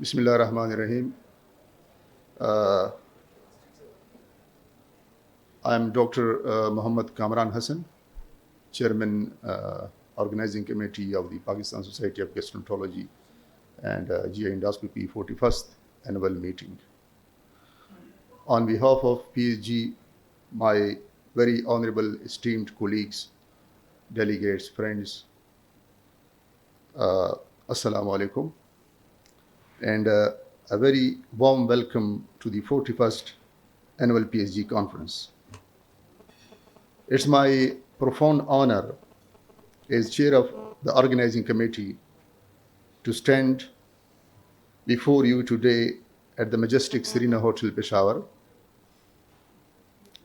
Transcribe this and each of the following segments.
Bismillah ar-Rahman ar-Rahim. Uh, I am Dr. Muhammad Kamran Hassan, Chairman, Organizing Committee of the Pakistan Society of Gastroenterology and GI Endoscopy 41st Annual Meeting. On behalf of PSG, my very honorable, esteemed colleagues, delegates, friends, Assalamu alaikum, and a very warm welcome to the 41st Annual PSG Conference. It's my profound honor as chair of the organizing committee to stand before you today at the majestic Serena Hotel, Peshawar.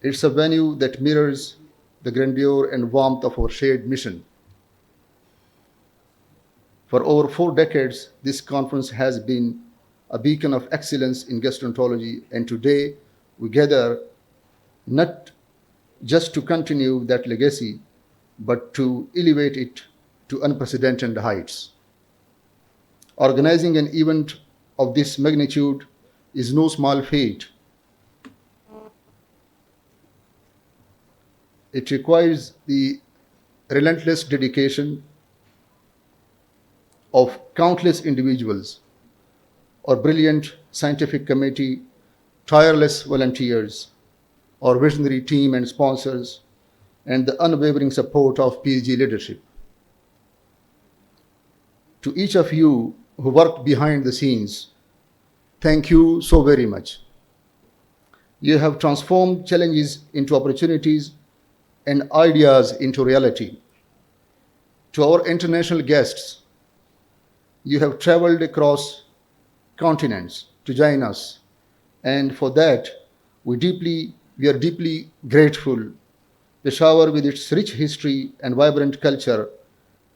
It's a venue that mirrors the grandeur and warmth of our shared mission. For over 4 decades, this conference has been a beacon of excellence in gastroenterology, and today we gather not just to continue that legacy, but to elevate it to unprecedented heights. Organizing an event of this magnitude is no small feat. It requires the relentless dedication of countless individuals, our brilliant scientific committee, tireless volunteers, our visionary team and sponsors, and the unwavering support of PSG leadership. To each of you who worked behind the scenes, thank you so very much. You have transformed challenges into opportunities and ideas into reality. To our international guests, you have traveled across continents to join us, and for that, we are deeply grateful. Peshawar, with its rich history and vibrant culture,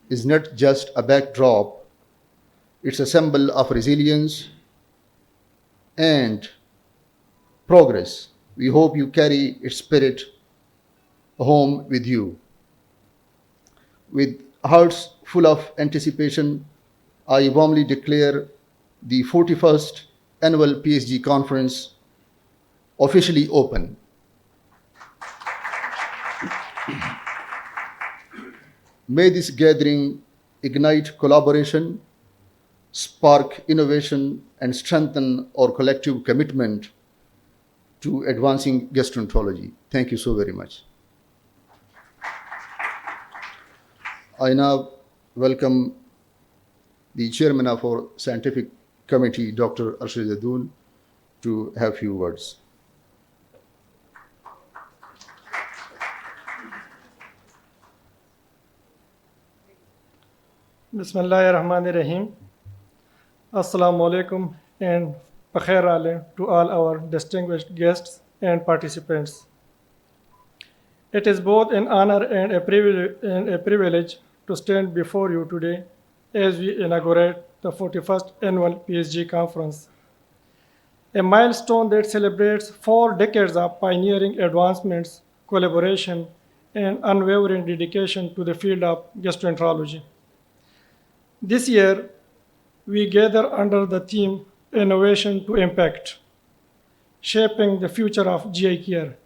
is not just a backdrop, it's a symbol of resilience and progress. We hope you carry its spirit home with you. With hearts full of anticipation, I warmly declare the 41st Annual PSG Conference officially open. May this gathering ignite collaboration, spark innovation, and strengthen our collective commitment to advancing gastroenterology. Thank you so very much. I now welcome the chairman of our scientific committee, Dr. Arshad Zadoon, to have few words. Bismillahirrahmanirrahim. Assalamu alaikum and pakhair ale to all our distinguished guests and participants. It is both an honor and a privilege to stand before you today as we inaugurate the 41st Annual PSG Conference, a milestone that celebrates 4 decades of pioneering advancements, collaboration, and unwavering dedication to the field of gastroenterology. This year, we gather under the theme Innovation to Impact, shaping the future of GI care.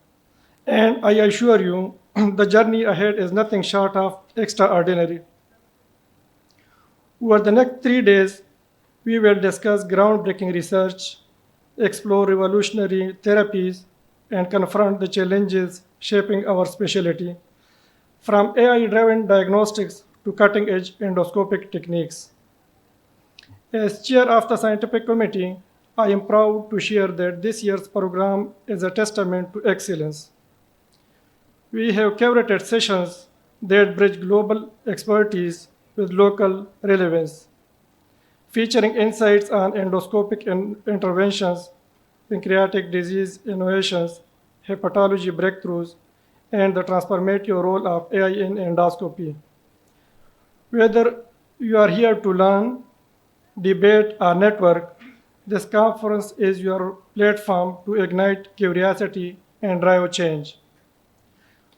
And I assure you, the journey ahead is nothing short of extraordinary. Over the next 3 days, we will discuss groundbreaking research, explore revolutionary therapies, and confront the challenges shaping our specialty, from AI-driven diagnostics to cutting-edge endoscopic techniques. As chair of the scientific committee, I am proud to share that this year's program is a testament to excellence. We have curated sessions that bridge global expertise with local relevance, featuring insights on endoscopic interventions, pancreatic disease innovations, hepatology breakthroughs, and the transformative role of AI in endoscopy. Whether you are here to learn, debate, or network, this conference is your platform to ignite curiosity and drive change.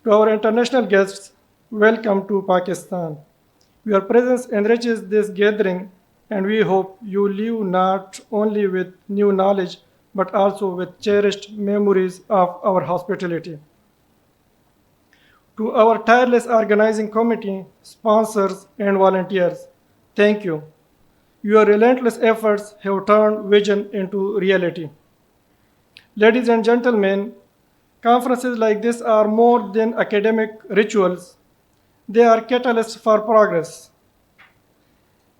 To our international guests, welcome to Pakistan. Your presence enriches this gathering and we hope you leave not only with new knowledge but also with cherished memories of our hospitality. To our tireless organizing committee, sponsors, and volunteers, thank you. Your relentless efforts have turned vision into reality. Ladies and gentlemen, conferences like this are more than academic rituals, they are catalysts for progress.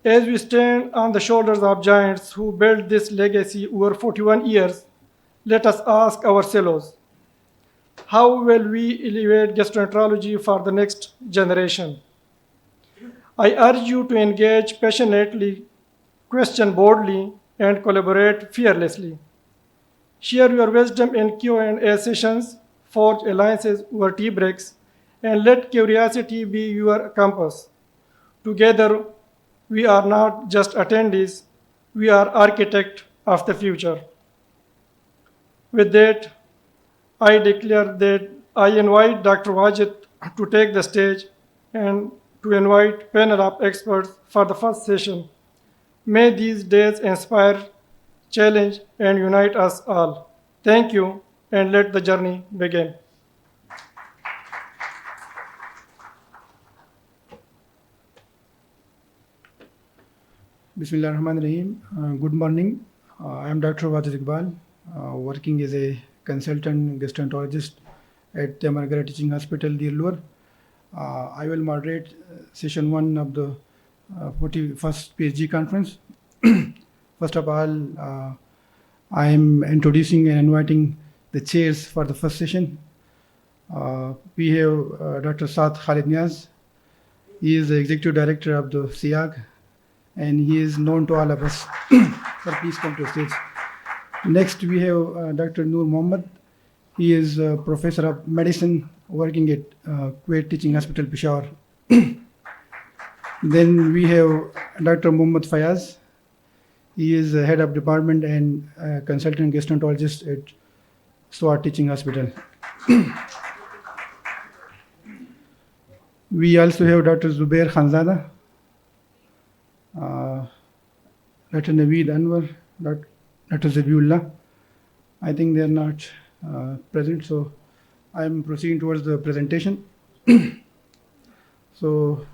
As we stand on the shoulders of giants who built this legacy over 41 years, let us ask ourselves, how will we elevate gastroenterology for the next generation? I urge you to engage passionately, question boldly, and collaborate fearlessly. Share your wisdom in Q&A sessions, forge alliances over tea breaks, and let curiosity be your compass. Together, we are not just attendees, we are architects of the future. With that, I declare that I invite Dr. Wajid to take the stage and to invite panel of experts for the first session. May these days inspire, challenge, and unite us all. Thank you, and let the journey begin. Bismillah ar-Rahman ar-Rahim. Good morning. I am Dr. Wajid Iqbal, working as a consultant gastroenterologist at the Margaret Teaching Hospital, Dirlur. I will moderate session 1 of the 41st PSG Conference. First of all, I am introducing and inviting the chairs for the first session. We have Dr. Saad Khalid Niaz. He is the Executive Director of the SIAG, and he is known to all of us. Sir, please come to the stage. Next, we have Dr. Noor Mohammed. He is a professor of medicine working at Kuwait Teaching Hospital, Peshawar. Then we have Dr. Muhammad Fayaz. He is the head of department and consultant gastroenterologist at Swat Teaching Hospital. We also have Dr. Zubair Khanzada, Dr. Naveed Anwar, Dr. Zabiullah. I think they are not present, so I am proceeding towards the presentation. So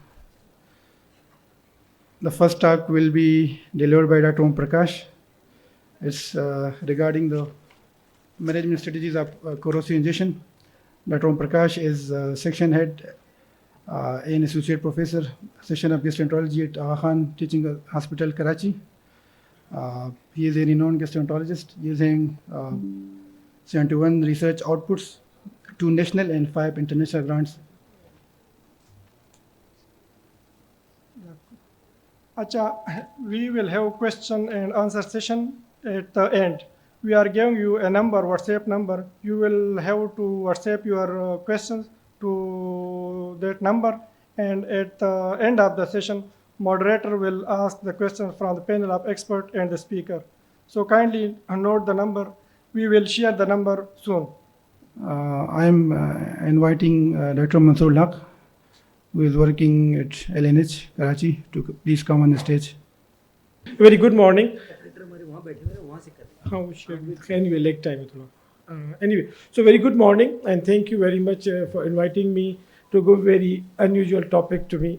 the first talk will be delivered by Dr. Om Prakash. It's regarding the management strategies of corrosive ingestion. Dr. Om Prakash is section head and associate professor, section of gastroenterology at Aga Khan Teaching Hospital, Karachi. He is a renowned gastroenterologist using 71 research outputs, 2 national and 5 international grants. Acha, we will have question and answer session at the end. We are giving you a number, WhatsApp number. You will have to WhatsApp your questions to that number, and at the end of the session, moderator will ask the questions from the panel of expert and the speaker. So kindly note the number. We will share the number soon. I am inviting Dr. Mansoor Haq, who is working at LNH, Karachi, to please come on the stage. Very good morning. How should we can you elect time? Anyway, so very good morning, and thank you very much for inviting me to give very unusual topic to me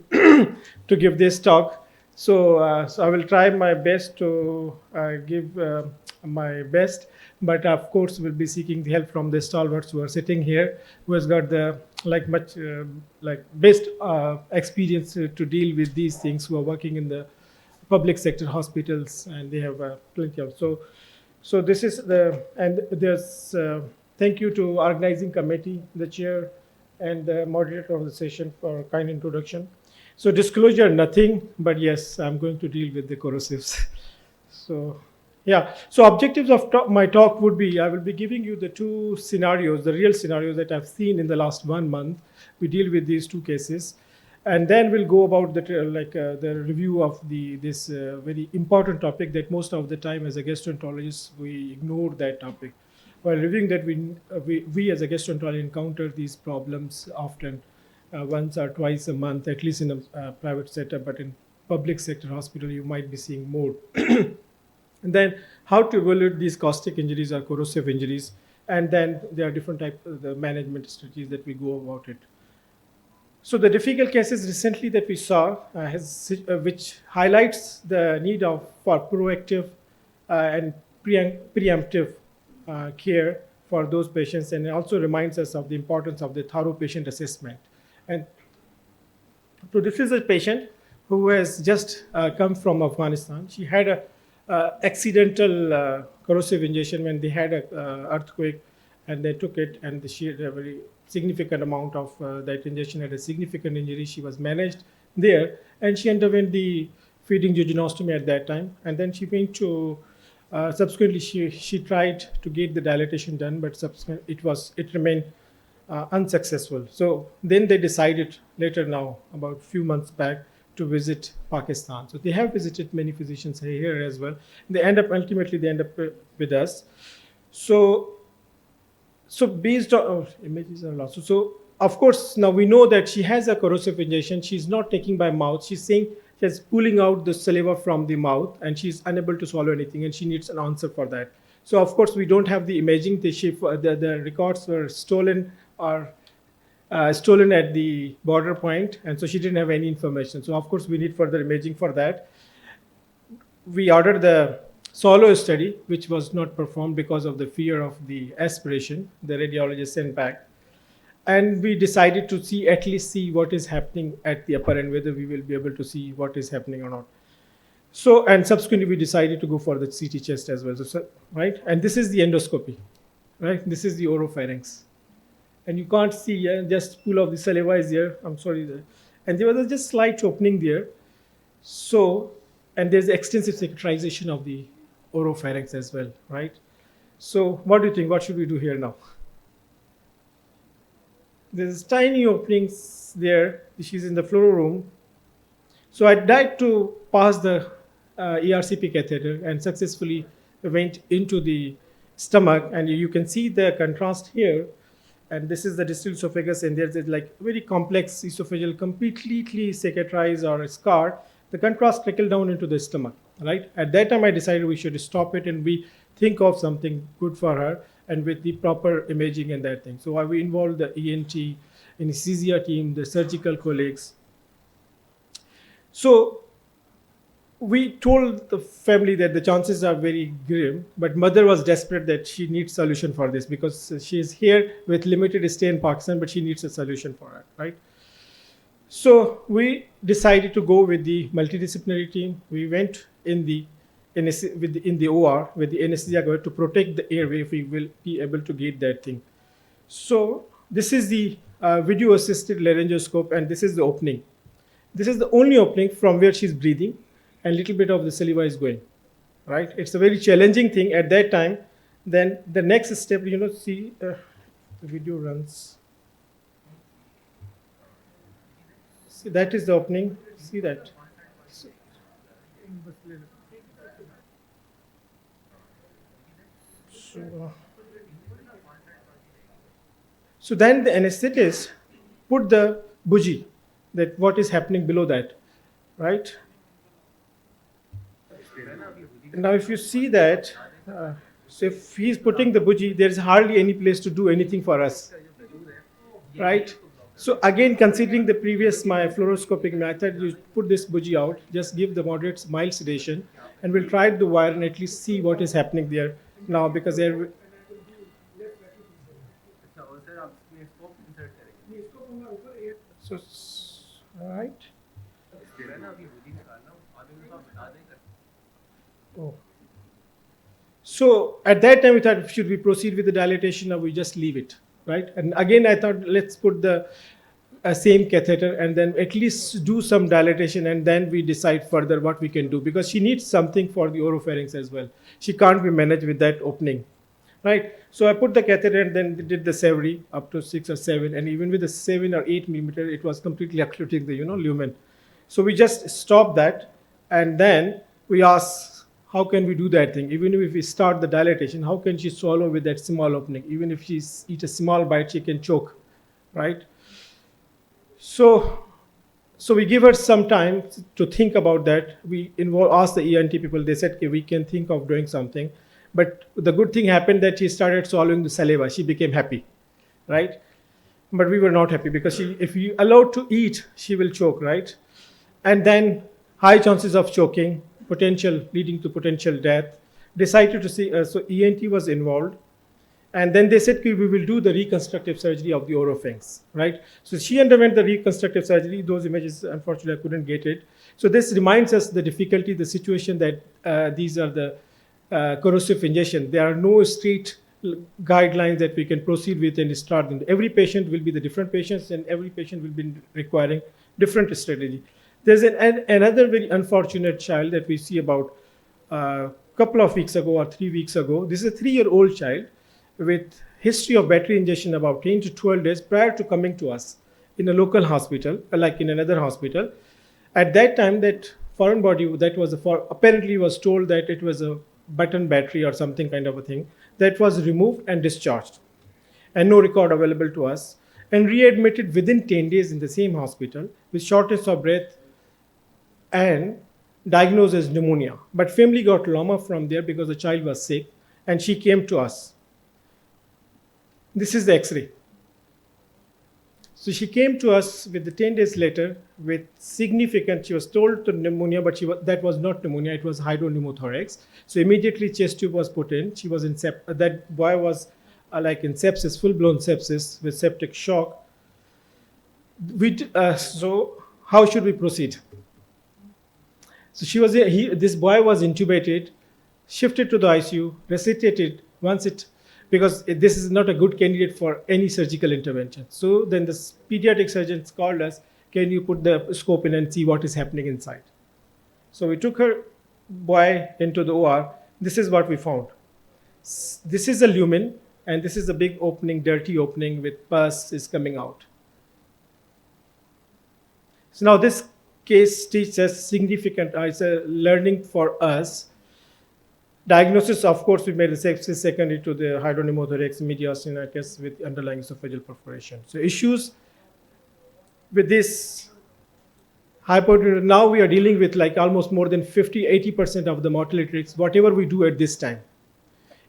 to give this talk. So I will try my best to give my best, but of course will be seeking the help from the stalwarts who are sitting here, who has got the best experience to deal with these things, who are working in the public sector hospitals, and they have plenty of so this is the, and there's thank you to organizing committee, the chair and the moderator of the session for kind introduction. So disclosure nothing, but yes, I'm going to deal with the corrosives. So yeah, so objectives of my talk would be, I will be giving you the 2 scenarios, the real scenarios that I've seen in the last 1 month. We deal with these 2 cases, and then we'll go about the review of this very important topic that most of the time as a gastroenterologist we ignore that topic. While reviewing that, we as a gastroenterologist encounter these problems often once or twice a month, at least in a private setup, but in public sector hospital, you might be seeing more. And then how to evaluate these caustic injuries or corrosive injuries, and then there are different types of the management strategies that we go about it. So the difficult cases recently that we saw which highlights the need for proactive and preemptive care for those patients, and it also reminds us of the importance of the thorough patient assessment. And so this is a patient who has just come from Afghanistan. She had a accidental corrosive injection when they had a earthquake, and they took it, and she had a very significant amount of that injection had a significant injury. She was managed there, and she underwent the feeding jejunostomy at that time, and then she went to subsequently she tried to get the dilatation done, but it remained unsuccessful. So then they decided later now, about a few months back, to visit Pakistan. So they have visited many physicians here as well. Ultimately they end up with us. So based on images are lost. So of course now we know that she has a corrosive injection. She's not taking by mouth. She's saying she's pulling out the saliva from the mouth, and she's unable to swallow anything, and she needs an answer for that. So of course we don't have the imaging. The records were stolen or stolen at the border point, and so she didn't have any information. So of course we need further imaging for that. We ordered the swallow study, which was not performed because of the fear of the aspiration. The radiologist sent back, and we decided to at least see what is happening at the upper end, whether we will be able to see what is happening or not. So, and subsequently we decided to go for the CT chest as well. So, right, and this is the endoscopy, right? This is the oropharynx. And you can't see, just pool of the saliva is here. I'm sorry. And there was just slight opening there. So, and there's extensive cicatrization of the oropharynx as well, right? So what do you think? What should we do here now? There's tiny openings there. She's in the fluoro room. So I tried to pass the ERCP catheter and successfully went into the stomach. And you can see the contrast here. And this is the distal esophagus, and there's like very complex esophageal, completely cicatrized or scarred. The contrast trickled down into the stomach, right? At that time, I decided we should stop it and we think of something good for her, and with the proper imaging and that thing. So we involved the ENT, anesthesia team, the surgical colleagues. So we told the family that the chances are very grim, but mother was desperate that she needs solution for this, because she is here with limited stay in Pakistan, but she needs a solution for her, right? So we decided to go with the multidisciplinary team. We went in the OR with the anesthesia to protect the airway if we will be able to get that thing. So this is the video assisted laryngoscope, and this is the opening. This is the only opening from where she's breathing, and a little bit of the saliva is going, right? It's a very challenging thing at that time. Then the next step, see, the video runs. See, that is the opening. See that? So then the anesthetist put the bougie, that what is happening below that, right? Now if you see that, so if he's putting the bougie, there's hardly any place to do anything for us, right? So again, considering the previous my fluoroscopic method, you put this bougie out, just give the moderate mild sedation, and we'll try the wire and at least see what is happening there now, because there. So, right. Oh. So at that time we thought, should we proceed with the dilatation or we just leave it, right? And again I thought, let's put the same catheter and then at least do some dilatation, and then we decide further what we can do, because she needs something for the oropharynx as well. She can't be managed with that opening, right? So I put the catheter and then did the Savory up to 6 or 7, and even with the 7 or 8 millimeter, it was completely occluding the lumen. So we just stopped that, and then we asked, how can we do that thing? Even if we start the dilatation, how can she swallow with that small opening? Even if she eats a small bite, she can choke, right? So So we give her some time to think about that. We asked the ENT people. They said, okay, we can think of doing something. But the good thing happened that she started swallowing the saliva. She became happy, right? But we were not happy because if you allowed to eat, she will choke, right? And then high chances of choking, potential leading to potential death. Decided to see, so ENT was involved. And then they said, okay, we will do the reconstructive surgery of the oropharynx, right? So she underwent the reconstructive surgery. Those images, unfortunately, I couldn't get it. So this reminds us the difficulty, the situation that these are the corrosive ingestion. There are no straight guidelines that we can proceed with and start them. Every patient will be the different patients, and every patient will be requiring different strategy. There's another very unfortunate child that we see about a couple of weeks ago or 3 weeks ago. This is a 3-year-old child with history of battery ingestion about 10 to 12 days prior to coming to us in a local hospital, like in another hospital. At that time, that foreign body that was apparently was told that it was a button battery or something kind of a thing that was removed and discharged, and no record available to us, and readmitted within 10 days in the same hospital with shortness of breath and diagnosed as pneumonia. But family got lama from there because the child was sick, and she came to us. This is the X-ray. So she came to us with the 10 days later with significant, she was told to pneumonia, but that was not pneumonia, it was hydropneumothorax. So immediately chest tube was put in. She was in that boy was like in sepsis, full-blown sepsis with septic shock. So how should we proceed? So this boy was intubated, shifted to the ICU, resuscitated because this is not a good candidate for any surgical intervention. So then the pediatric surgeons called us, can you put the scope in and see what is happening inside? So we took her boy into the OR. This is what we found. This is a lumen, and this is a big opening, dirty opening with pus is coming out. So now this case teaches us significant, it's a learning for us. Diagnosis, of course, we made a sepsis secondary to the hydropneumothorax mediastinitis with underlying esophageal perforation. So issues with this now we are dealing with like almost more than 50-80% of the mortality rates, whatever we do at this time.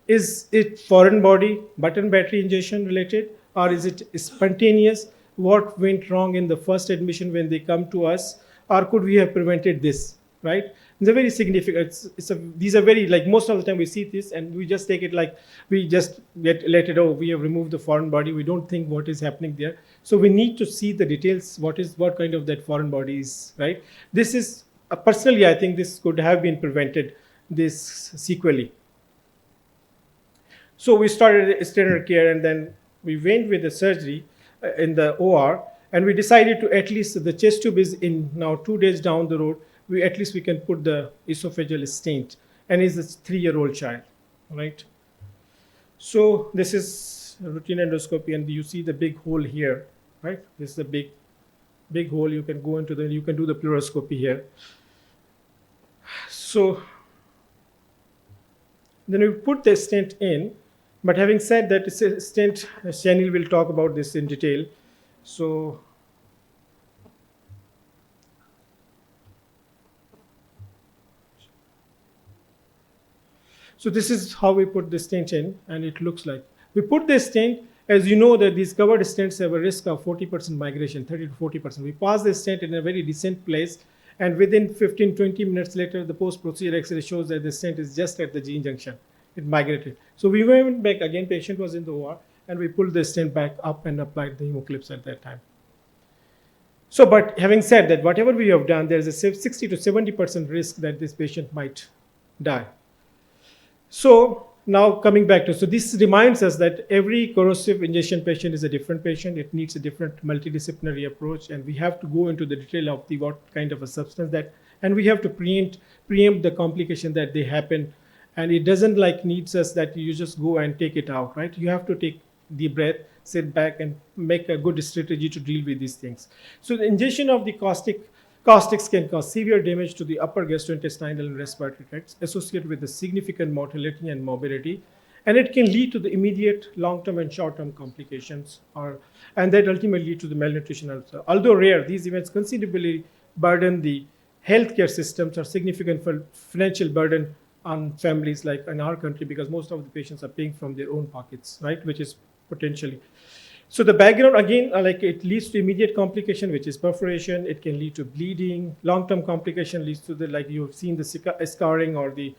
Is it foreign body, button battery ingestion related, or is it spontaneous? What went wrong in the first admission when they come to us, or could we have prevented this, right? It's a very significant, these are very, like most of the time we see this and we just take it like, we just let it, oh, we have removed the foreign body, we don't think what is happening there. So we need to see the details, what kind of that foreign body is, right? This is, personally, I think this could have been prevented, this sequelae. So we started standard care, and then we went with the surgery in the OR, and we decided to at least, the chest tube is in now 2 days down the road, at least we can put the esophageal stent, and it's a 3-year-old child, right? So this is routine endoscopy, and you see the big hole here, right? This is a big hole. You can go into you can do the pleuroscopy here. So then we put the stent in, but having said that, it's a stent, Shanil will talk about this in detail. So this is how we put the stent in, and it looks like. We put the stent, as you know that these covered stents have a risk of 40% migration, 30 to 40%. We pass the stent in a very decent place, and within 15-20 minutes later, the post-procedure X-ray shows that the stent is just at the gene junction. It migrated. So we went back again, patient was in the OR, and we pulled the stent back up and applied the hemoclips at that time. So, but having said that, whatever we have done, there's a 60 to 70% risk that this patient might die. So now coming back to, so this reminds us that every corrosive ingestion patient is a different patient. It needs a different multidisciplinary approach, and we have to go into the detail of what kind of a substance that, and we have to preempt the complication that they happen. And it doesn't like needs us that you just go and take it out, right? You have to take deep breath, sit back, and make a good strategy to deal with these things. So the ingestion of the caustics can cause severe damage to the upper gastrointestinal and respiratory tracts associated with a significant mortality and morbidity. and it can lead to the immediate long-term and short-term complications, and that ultimately lead to the malnutrition also. Although rare, these events considerably burden the healthcare systems or significant financial burden on families like in our country, because most of the patients are paying from their own pockets, right, which is potentially. So the background again, like it leads to immediate complication, which is perforation. It can lead to bleeding. Long-term complication leads to the, like you've seen, the scarring or the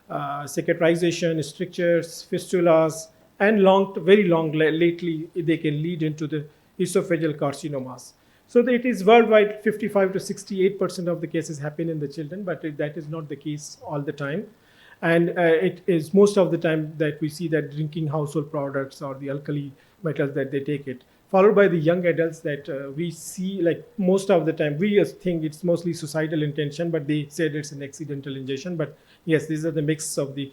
cicatrization, strictures, fistulas, and very long lately they can lead into the esophageal carcinomas. So it is worldwide 55 to 68% of the cases happen in the children, but that is not the case all the time. And it is most of the time that we see that drinking household products or the alkali metals that they take it, followed by the young adults that we see, like most of the time we think it's mostly suicidal intention, but they said it's an accidental ingestion. But yes, these are the mix of the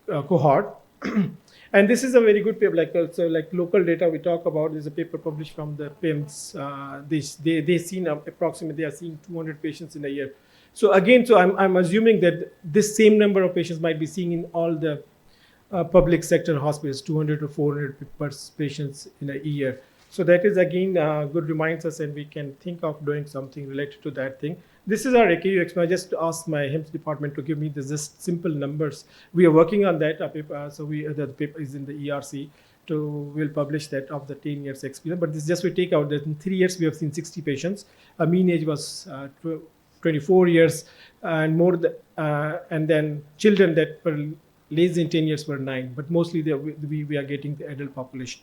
cohort. And this is a very good paper, so like local data we talk about. There's a paper published from the PIMS. They seen approximately, they are seeing 200 patients in a year. So again, so I'm assuming that this same number of patients might be seen in all the public sector hospitals, 200 to 400 patients in a year. So that is again good, reminds us, and we can think of doing something related to that thing. This is our AKU experiment. I just asked my HIMSS department to give me just simple numbers. We are working on that paper. So the paper is in the ERC. We'll publish that of the 10 years experience. But this just we take out that in 3 years we have seen 60 patients. Our mean age was 24 years and more. And then children that were less than 10 years were 9. But mostly we are getting the adult population.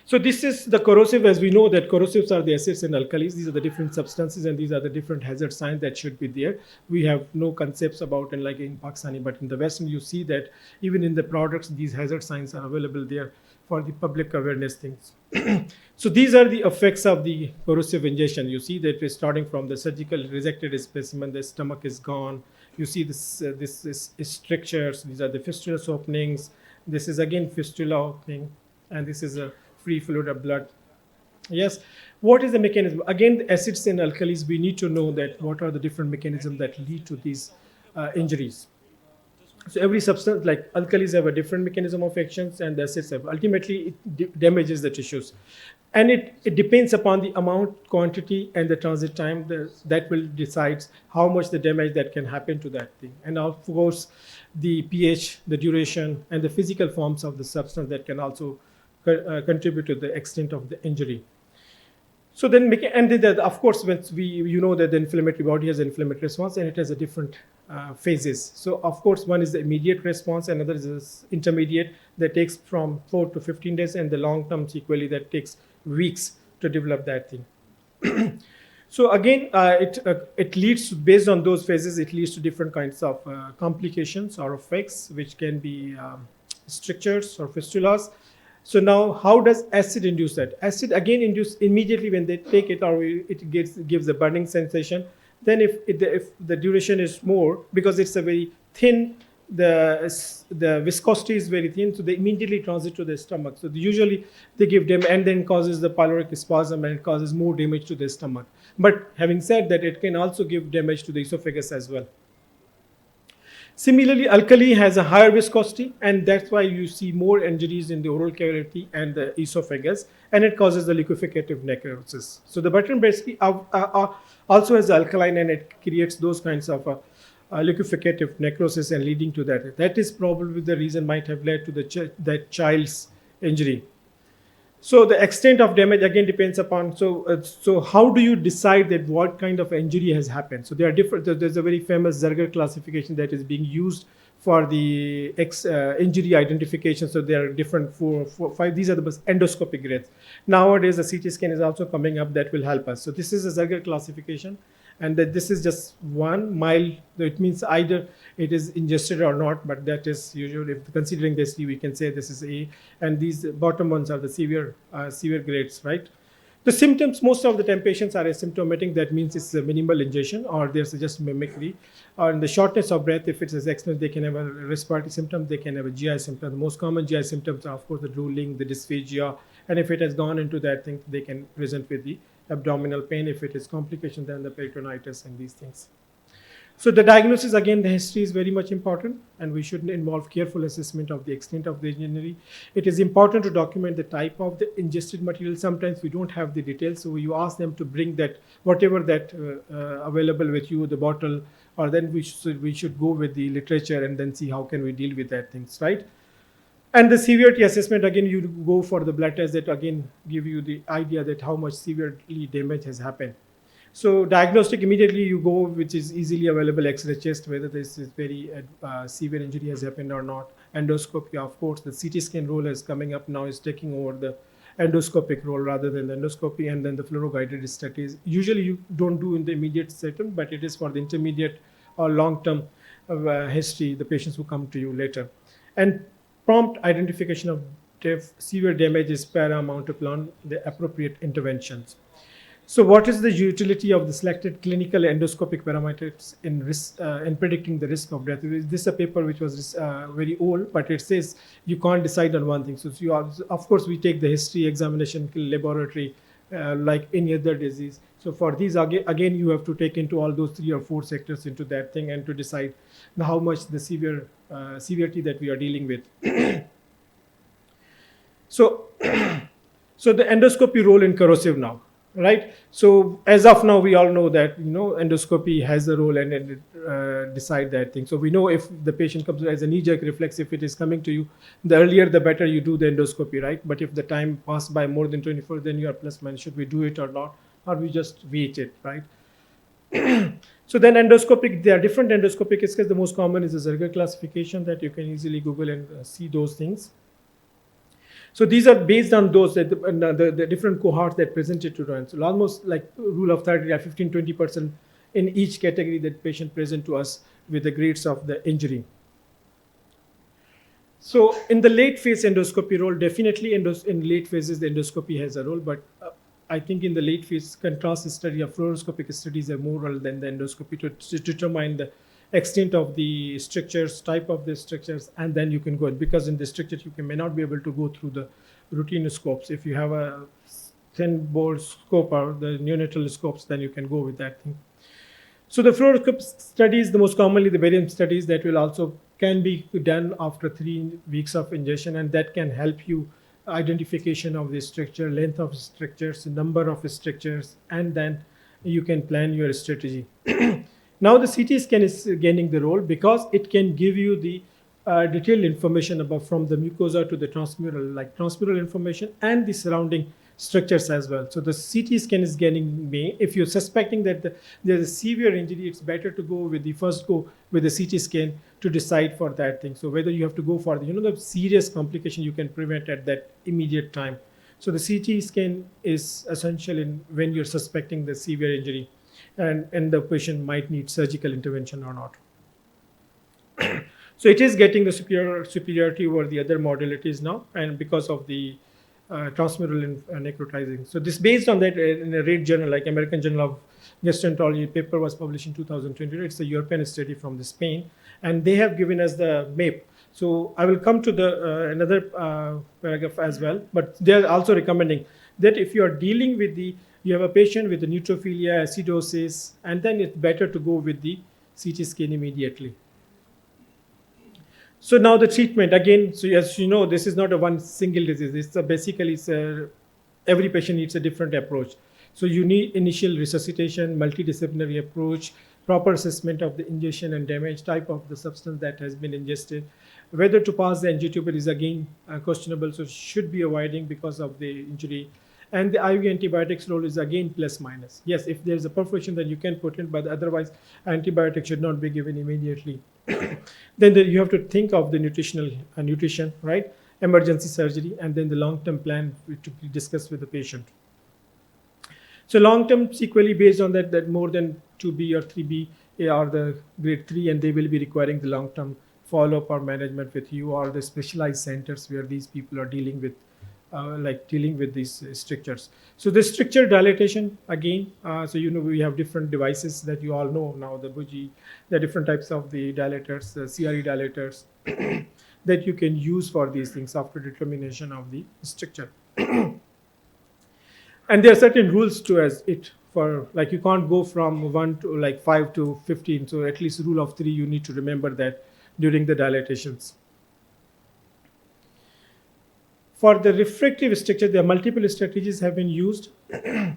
So this is the corrosive. As we know that corrosives are the acids and alkalis. These are the different substances, and these are the different hazard signs that should be there. We have no concepts about, and like in Pakistani, but in the Western you see that even in the products these hazard signs are available there for the public awareness things. So these are the effects of the corrosive ingestion. You see that we're starting from the surgical resected specimen, the stomach is gone. You see this is strictures. These are the fistulous openings. This is again fistula opening, and this is a free fluid of blood. Yes. What is the mechanism? Again, the acids and alkalis, we need to know that what are the different mechanisms that lead to these injuries. So every substance, like alkalis have a different mechanism of actions, and the acids have. Ultimately, it damages the tissues. And it depends upon the amount, quantity, and the transit time that will decide how much the damage that can happen to that thing. And of course, the pH, the duration, and the physical forms of the substance that can also contribute to the extent of the injury. So then, of course, when you know that the inflammatory body has an inflammatory response, and it has a different phases. So of course, one is the immediate response, another is intermediate that takes from 4 to 15 days, and the long-term sequelae that takes weeks to develop that thing. So again, it leads to, based on those phases, it leads to different kinds of complications or effects, which can be strictures or fistulas. So now, how does acid induce that? Acid again induce immediately when they take it, or it gives a burning sensation. Then if the duration is more, because it's a very thin, the viscosity is very thin, so they immediately transit to the stomach. So usually they give them, and then causes the pyloric spasm, and it causes more damage to the stomach. But having said that, it can also give damage to the esophagus as well. Similarly, alkali has a higher viscosity, and that's why you see more injuries in the oral cavity and the esophagus, and it causes the liqueficative necrosis. So the button basically also has alkaline, and it creates those kinds of liqueficative necrosis and leading to that. That is probably the reason might have led to that child's injury. So the extent of damage again depends upon, so how do you decide that what kind of injury has happened? So there are different, there's a very famous Zerger classification that is being used for the injury identification. So there are different 4, 5, these are the endoscopic grades. Nowadays, the CT scan is also coming up that will help us. So this is a Zerger classification, and that this is just one mild, it means either it is ingested or not, but that is usually, if considering this, we can say this is A, and these bottom ones are the severe grades, right? The symptoms, most of the time patients are asymptomatic, that means it's a minimal ingestion, or there's just mimicry, or in the shortness of breath, if it's extended, they can have a respiratory symptom, they can have a GI symptom. The most common GI symptoms are, of course, the drooling, the dysphagia, and if it has gone into that thing, they can present with the abdominal pain. If it is complication, then the peritonitis and these things. So the diagnosis, again, the history is very much important, and we should involve careful assessment of the extent of the injury. It is important to document the type of the ingested material. Sometimes we don't have the details, so you ask them to bring that, whatever that available with you, the bottle, or then we should go with the literature and then see how can we deal with that things, right? And the severity assessment, again, you go for the blood test that again give you the idea that how much severely damage has happened. So diagnostic, immediately you go, which is easily available, X-ray chest, whether this is very severe injury has happened or not. Endoscopy, of course, the CT scan role is coming up now, is taking over the endoscopic role rather than the endoscopy, and then the fluoro-guided studies. Usually you don't do in the immediate setting, but it is for the intermediate or long-term history, the patients who come to you later. And prompt identification of severe damage is paramount to plan the appropriate interventions. So what is the utility of the selected clinical endoscopic parameters in predicting the risk of death? This is a paper which was very old, but it says you can't decide on one thing. So you are, of course, we take the history, examination, laboratory, like any other disease. So for these, again, you have to take into all those 3 or 4 sectors into that thing and to decide how much the severity that we are dealing with. So, so the endoscopy role in corrosive now. Right. So as of now, we all know that endoscopy has a role and decide that thing. So we know if the patient comes as a knee-jerk reflex, if it is coming to you, the earlier the better you do the endoscopy, right? But if the time passed by more than 24, then you are plus minus. Should we do it or not, or we just wait it, right? So then endoscopic, there are different endoscopic scales. The most common is the Zerger classification that you can easily Google and see those things. So these are based on those the different cohorts that presented to us. So almost like rule of 30, 15-20% in each category that patient present to us with the grades of the injury. So in the late phase endoscopy role, definitely in late phases the endoscopy has a role, but I think in the late phase contrast study of fluoroscopic studies are more role than the endoscopy to determine the extent of the strictures, type of the strictures, and then you can go, because in the strictures you may not be able to go through the routine scopes. If you have a thin bore scope or the neonatal scopes, then you can go with that thing. So the fluoroscope studies, the most commonly the variant studies that will also can be done after 3 weeks of ingestion, and that can help you identification of the stricture, length of strictures, number of strictures, and then you can plan your strategy. Now the CT scan is gaining the role because it can give you the detailed information about from the mucosa to the transmural, like transmural information and the surrounding structures as well. So the CT scan is gaining me. If you're suspecting that there's a severe injury, it's better to go with the CT scan to decide for that thing. So whether you have to go for the serious complication you can prevent at that immediate time. So the CT scan is essential when you're suspecting the severe injury. And the patient might need surgical intervention or not. So it is getting the superiority over the other modalities now, and because of the transmural necrotizing. So this based on that in a rare journal like American Journal of Gastroenterology paper was published in 2020. It's a European study from the Spain, and they have given us the MAP. So I will come to the another paragraph as well, but they are also recommending that if you are dealing with you have a patient with a neutrophilia, acidosis, and then it's better to go with the CT scan immediately. So now the treatment, again, so as you know, this is not a one single disease. It's basically every patient needs a different approach. So you need initial resuscitation, multidisciplinary approach, proper assessment of the ingestion and damage, type of the substance that has been ingested. Whether to pass the angiotuber is again questionable, so should be avoiding because of the injury. And the IV antibiotics role is again plus minus. Yes, if there's a perforation, then you can put it, but otherwise antibiotics should not be given immediately. Then you have to think of the nutrition, right? Emergency surgery, and then the long-term plan to be discussed with the patient. So long-term sequelae based on that more than 2B or 3B are the grade 3, and they will be requiring the long-term follow-up or management with you, or the specialized centers where these people are dealing with these strictures. So the stricture dilatation again, so we have different devices that you all know now, the bougie, the different types of the dilators, the CRE dilators that you can use for these things after determination of the stricture. And there are certain rules to as it for like you can't go from 1 to like 5 to 15. So at least rule of 3, you need to remember that during the dilatations. For the refractive structure, there are multiple strategies have been used,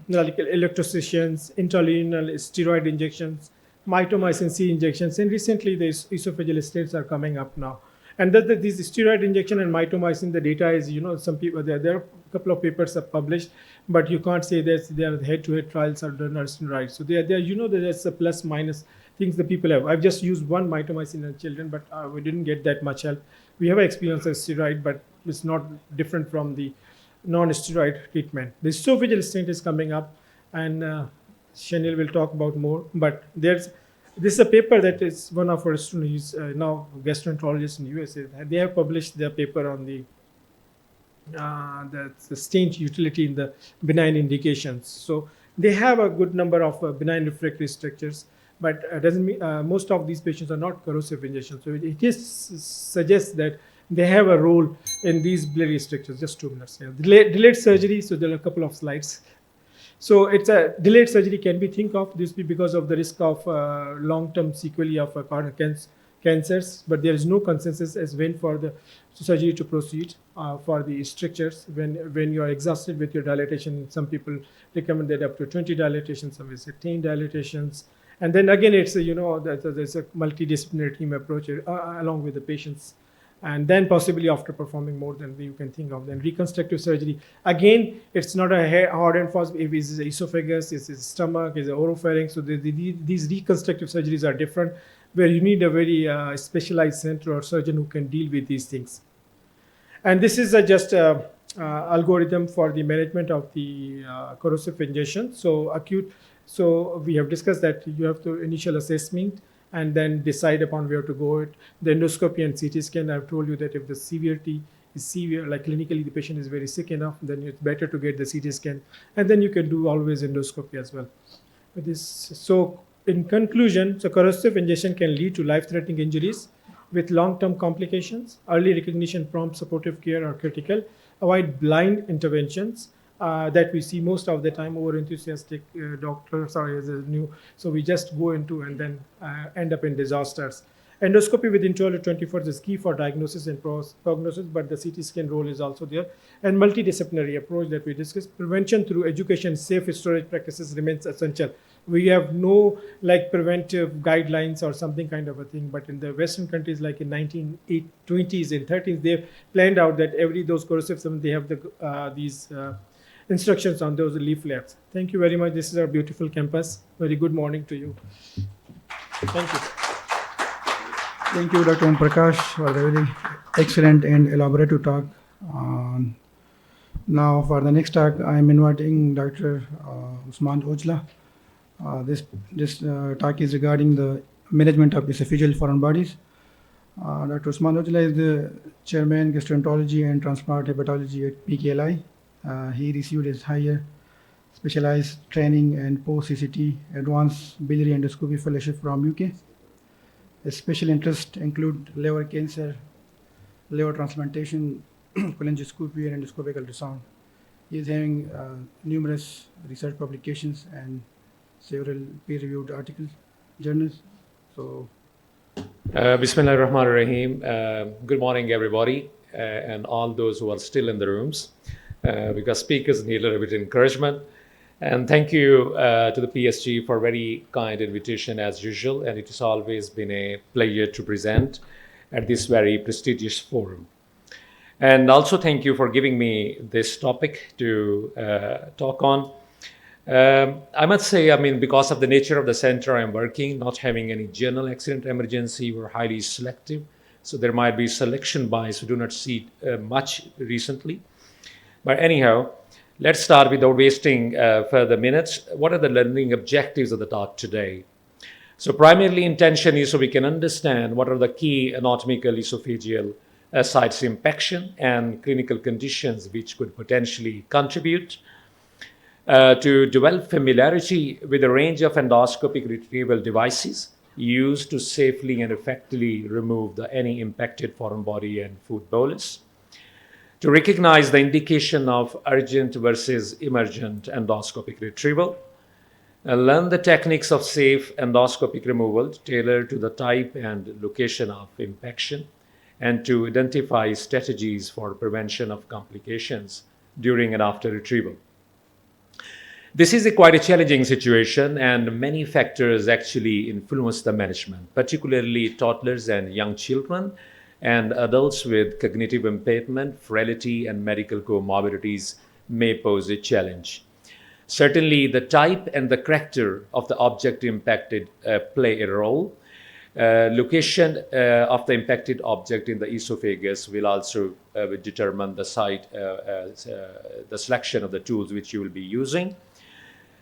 like electrocytions, intralesional steroid injections, mitomycin C injections, and recently the esophageal stents are coming up now. And these steroid injection and mitomycin, the data is, some people, there are a couple of papers are published, but you can't say that there are head-to-head trials are done or right. So there's a plus minus things the people have. I've just used one mitomycin in children, but we didn't get that much help. We have experience of steroid, but it's not different from the non-steroid treatment. The esophageal stent is coming up, and Chanel will talk about more. But this is a paper that is one of our students, now gastroenterologist in USA. They have published their paper on the stent utility in the benign indications. So they have a good number of benign refractory structures, but doesn't mean most of these patients are not corrosive injections. So it just suggests that they have a role in these biliary structures. Just 2 minutes. Yeah. Delayed surgery. So there are a couple of slides. So it's a delayed surgery can be think of this because of the risk of long-term sequelae of cancers, but there is no consensus as when for the surgery to proceed for the strictures. When you are exhausted with your dilatation, some people recommend that up to 20 dilatations, some will say 10 dilatations. And then again, it's there's a multidisciplinary team approach along with the patients. And then possibly after performing more than you can think of, then reconstructive surgery. Again, it's not a hard and fast. If it's the esophagus, it's the stomach, it's the oropharynx. So these reconstructive surgeries are different, where you need a very specialized center or surgeon who can deal with these things. And this is just a algorithm for the management of the corrosive ingestion. So acute. So we have discussed that you have to initial assessment and then decide upon where to go. The endoscopy and CT scan, I've told you that if the severity is severe, like clinically the patient is very sick enough, then it's better to get the CT scan. And then you can do always endoscopy as well. So in conclusion, so corrosive ingestion can lead to life-threatening injuries with long-term complications. Early recognition, prompt supportive care are critical. Avoid blind interventions that we see most of the time. Over enthusiastic doctors are new, so we just go into and then end up in disasters. Endoscopy within 12 to 24 is key for diagnosis and prognosis, but the CT scan role is also there. And multidisciplinary approach that we discussed. Prevention through education, safe storage practices remains essential. We have no like preventive guidelines or something kind of a thing, but in the Western countries, like in 1920s and 30s, they've planned out that those corrosive, they have these instructions on those leaflets. Thank you very much. This is our beautiful campus. Very good morning to you. Thank you. Thank you, Dr. Om Prakash, for the very excellent and elaborative talk. Now, for the next talk, I am inviting Dr. Usman Ojla. This talk is regarding the management of esophageal foreign bodies. Dr. Usman Ojla is the chairman gastroenterology and transplant hepatology at PKLI. He received his higher specialized training and post-CCT advanced biliary endoscopy fellowship from UK. His special interests include liver cancer, liver transplantation, colonoscopy, and endoscopic ultrasound. He is having numerous research publications and several peer-reviewed articles, journals. So, Bismillahirrahmanirrahim. Good morning, everybody, and all those who are still in the rooms, because speakers need a little bit of encouragement. And thank you to the PSG for a very kind invitation as usual. And it has always been a pleasure to present at this very prestigious forum. And also thank you for giving me this topic to talk on. I must say, because of the nature of the center I'm working, not having any general accident emergency, we're highly selective. So there might be selection bias. We do not see much recently. But anyhow, let's start without wasting further minutes. What are the learning objectives of the talk today? So primarily intention is so we can understand what are the key anatomical esophageal sites impaction and clinical conditions which could potentially contribute to develop familiarity with a range of endoscopic retrieval devices used to safely and effectively remove any impacted foreign body and food bolus, to recognize the indication of urgent versus emergent endoscopic retrieval, Learn the techniques of safe endoscopic removal tailored to the type and location of impaction, and to identify strategies for prevention of complications during and after retrieval. This is quite a challenging situation, and many factors actually influence the management, particularly toddlers and young children and adults with cognitive impairment, frailty, and medical comorbidities may pose a challenge. Certainly, the type and the character of the object impacted play a role. Location of the impacted object in the esophagus will also determine the the selection of the tools which you will be using.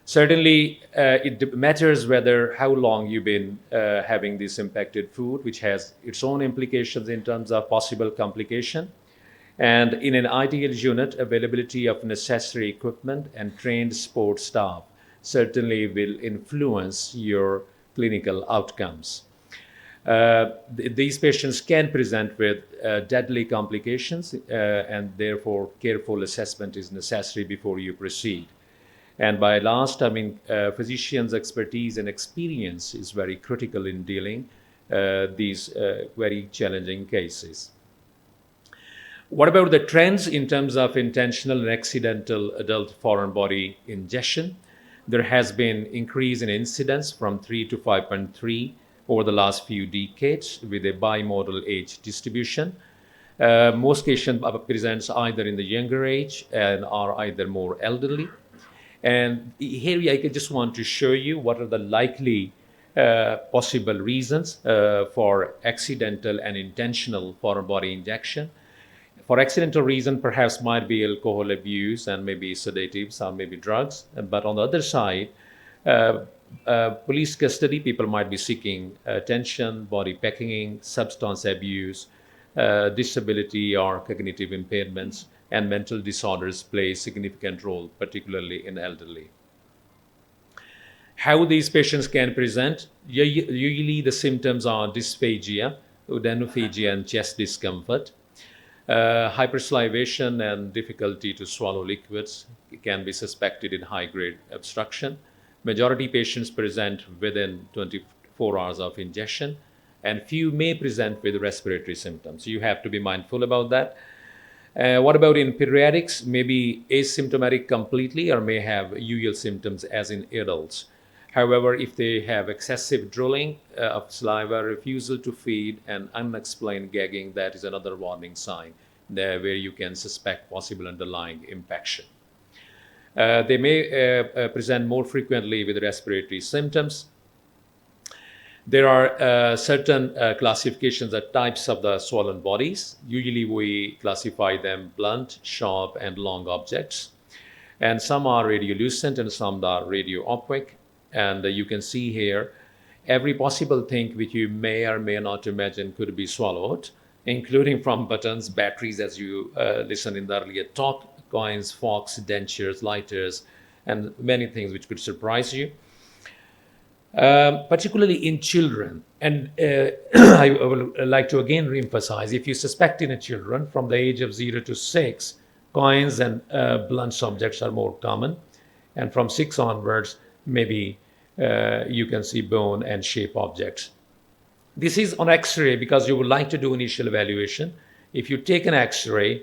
Certainly, it matters whether how long you've been having this impacted food, which has its own implications in terms of possible complication. And in an ideal unit, availability of necessary equipment and trained support staff certainly will influence your clinical outcomes. These patients can present with deadly complications, and therefore careful assessment is necessary before you proceed. And by last, I mean, physicians' expertise and experience is very critical in dealing these very challenging cases. What about the trends in terms of intentional and accidental adult foreign body ingestion? There has been increase in incidence from 3 to 5.3 over the last few decades with a bimodal age distribution. Most cases presents either in the younger age and are either more elderly. And here I just want to show you what are the likely possible reasons for accidental and intentional foreign body injection. For accidental reason, perhaps might be alcohol abuse and maybe sedatives or maybe drugs. But on the other side, police custody, people might be seeking attention, body packing, substance abuse, disability or cognitive impairments, and mental disorders play a significant role, particularly in elderly. How these patients can present? Usually the symptoms are dysphagia, odenophagia, and chest discomfort. Hypersalivation and difficulty to swallow liquids can be suspected in high-grade obstruction. Majority patients present within 24 hours of ingestion, and few may present with respiratory symptoms. You have to be mindful about that. What about in pediatrics? Maybe asymptomatic completely or may have usual symptoms as in adults. However, if they have excessive drooling of saliva, refusal to feed, and unexplained gagging, that is another warning sign there where you can suspect possible underlying impaction. They may present more frequently with respiratory symptoms. There are certain classifications of types of the swollen bodies. Usually we classify them blunt, sharp, and long objects. And some are radiolucent and some are radio-opaque. And you can see here every possible thing which you may or may not imagine could be swallowed, including from buttons, batteries, as you listened in the earlier talk, coins, forks, dentures, lighters, and many things which could surprise you. Particularly in children. And I would like to again reemphasize, if you suspect in a children from the age of 0 to 6, coins and blunt objects are more common. And from 6 onwards, maybe you can see bone and shape objects. This is on X-ray because you would like to do initial evaluation. If you take an X-ray,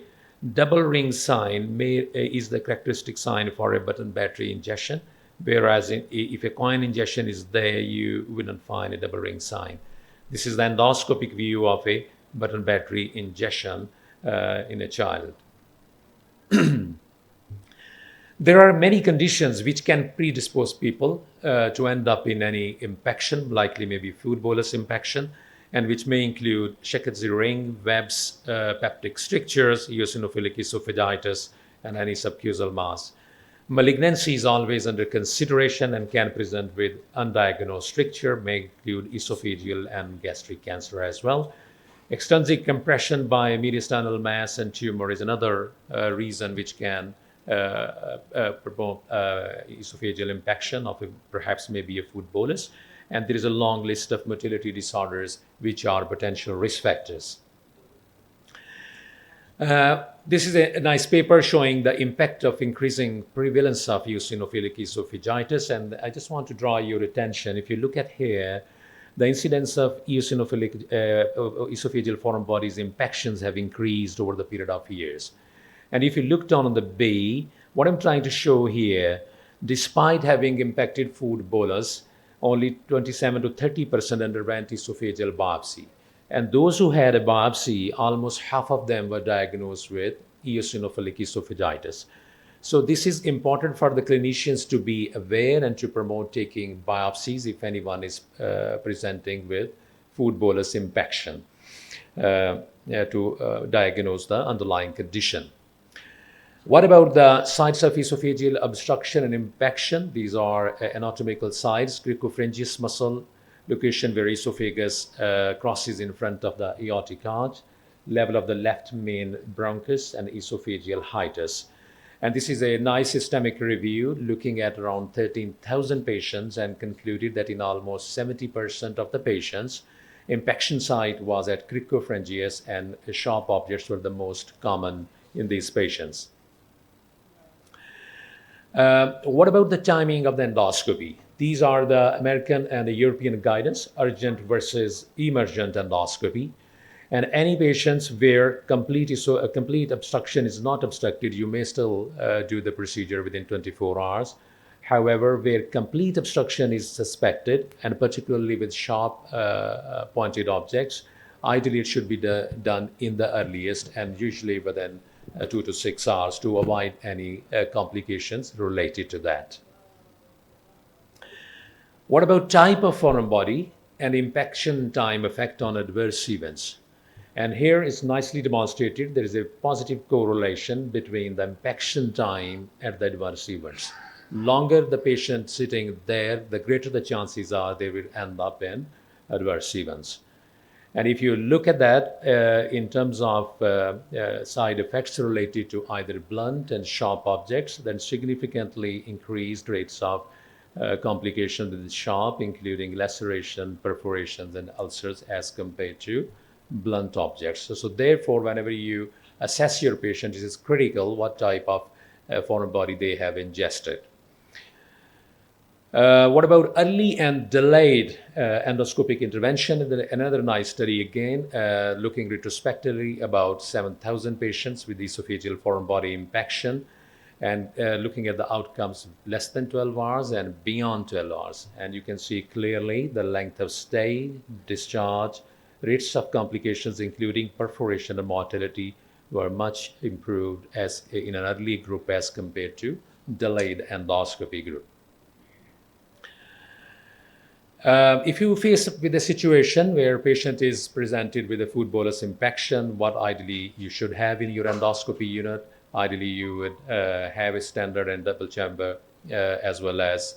double ring sign is the characteristic sign for a button battery ingestion. Whereas if a coin ingestion is there, you wouldn't find a double ring sign. This is the endoscopic view of a button battery ingestion in a child. There are many conditions which can predispose people to end up in any impaction, likely maybe food bolus impaction, and which may include Charcot's ring, Webb's peptic strictures, eosinophilic esophagitis, and any subcusal mass. Malignancy is always under consideration and can present with undiagnosed stricture, may include esophageal and gastric cancer as well. Extrinsic compression by mediastinal mass and tumor is another reason which can promote esophageal impaction of perhaps maybe a food bolus. And there is a long list of motility disorders which are potential risk factors. This is a nice paper showing the impact of increasing prevalence of eosinophilic esophagitis, and I just want to draw your attention. If you look at here, the incidence of eosinophilic esophageal foreign bodies infections have increased over the period of years. And if you look down on the B, what I'm trying to show here, despite having impacted food bolus, only 27 to 30% underwent esophageal biopsy. And those who had a biopsy, almost half of them were diagnosed with eosinophilic esophagitis. So this is important for the clinicians to be aware and to promote taking biopsies if anyone is presenting with food bolus infection to diagnose the underlying condition. What about the sites of esophageal obstruction and impaction? These are anatomical sites, cricopharyngeus muscle, location where esophagus crosses in front of the aortic arch, level of the left main bronchus, and esophageal hiatus. And this is a nice systemic review looking at around 13,000 patients and concluded that in almost 70% of the patients, impaction site was at cricopharyngeus and sharp objects were the most common in these patients. What about the timing of the endoscopy? These are the American and the European guidance, urgent versus emergent endoscopy. And any patients where complete obstruction is not obstructed, you may still do the procedure within 24 hours. However, where complete obstruction is suspected, and particularly with sharp pointed objects, ideally it should be done in the earliest and usually within 2 to 6 hours to avoid any complications related to that. What about type of foreign body and impaction time effect on adverse events? And here is nicely demonstrated there is a positive correlation between the impaction time and the adverse events. Longer the patient sitting there, the greater the chances are they will end up in adverse events. And if you look at that in terms of side effects related to either blunt and sharp objects, then significantly increased rates of complications with sharp, including laceration, perforations, and ulcers as compared to blunt objects. So therefore, whenever you assess your patient, it is critical what type of foreign body they have ingested. What about early and delayed endoscopic intervention? Another nice study again, looking retrospectively about 7,000 patients with esophageal foreign body impaction and looking at the outcomes less than 12 hours and beyond 12 hours. And you can see clearly the length of stay, discharge, rates of complications, including perforation and mortality, were much improved as in an early group as compared to delayed endoscopy group. If you face with a situation where a patient is presented with a food bolus infection, what ideally you should have in your endoscopy unit, ideally you would have a standard and double chamber as well as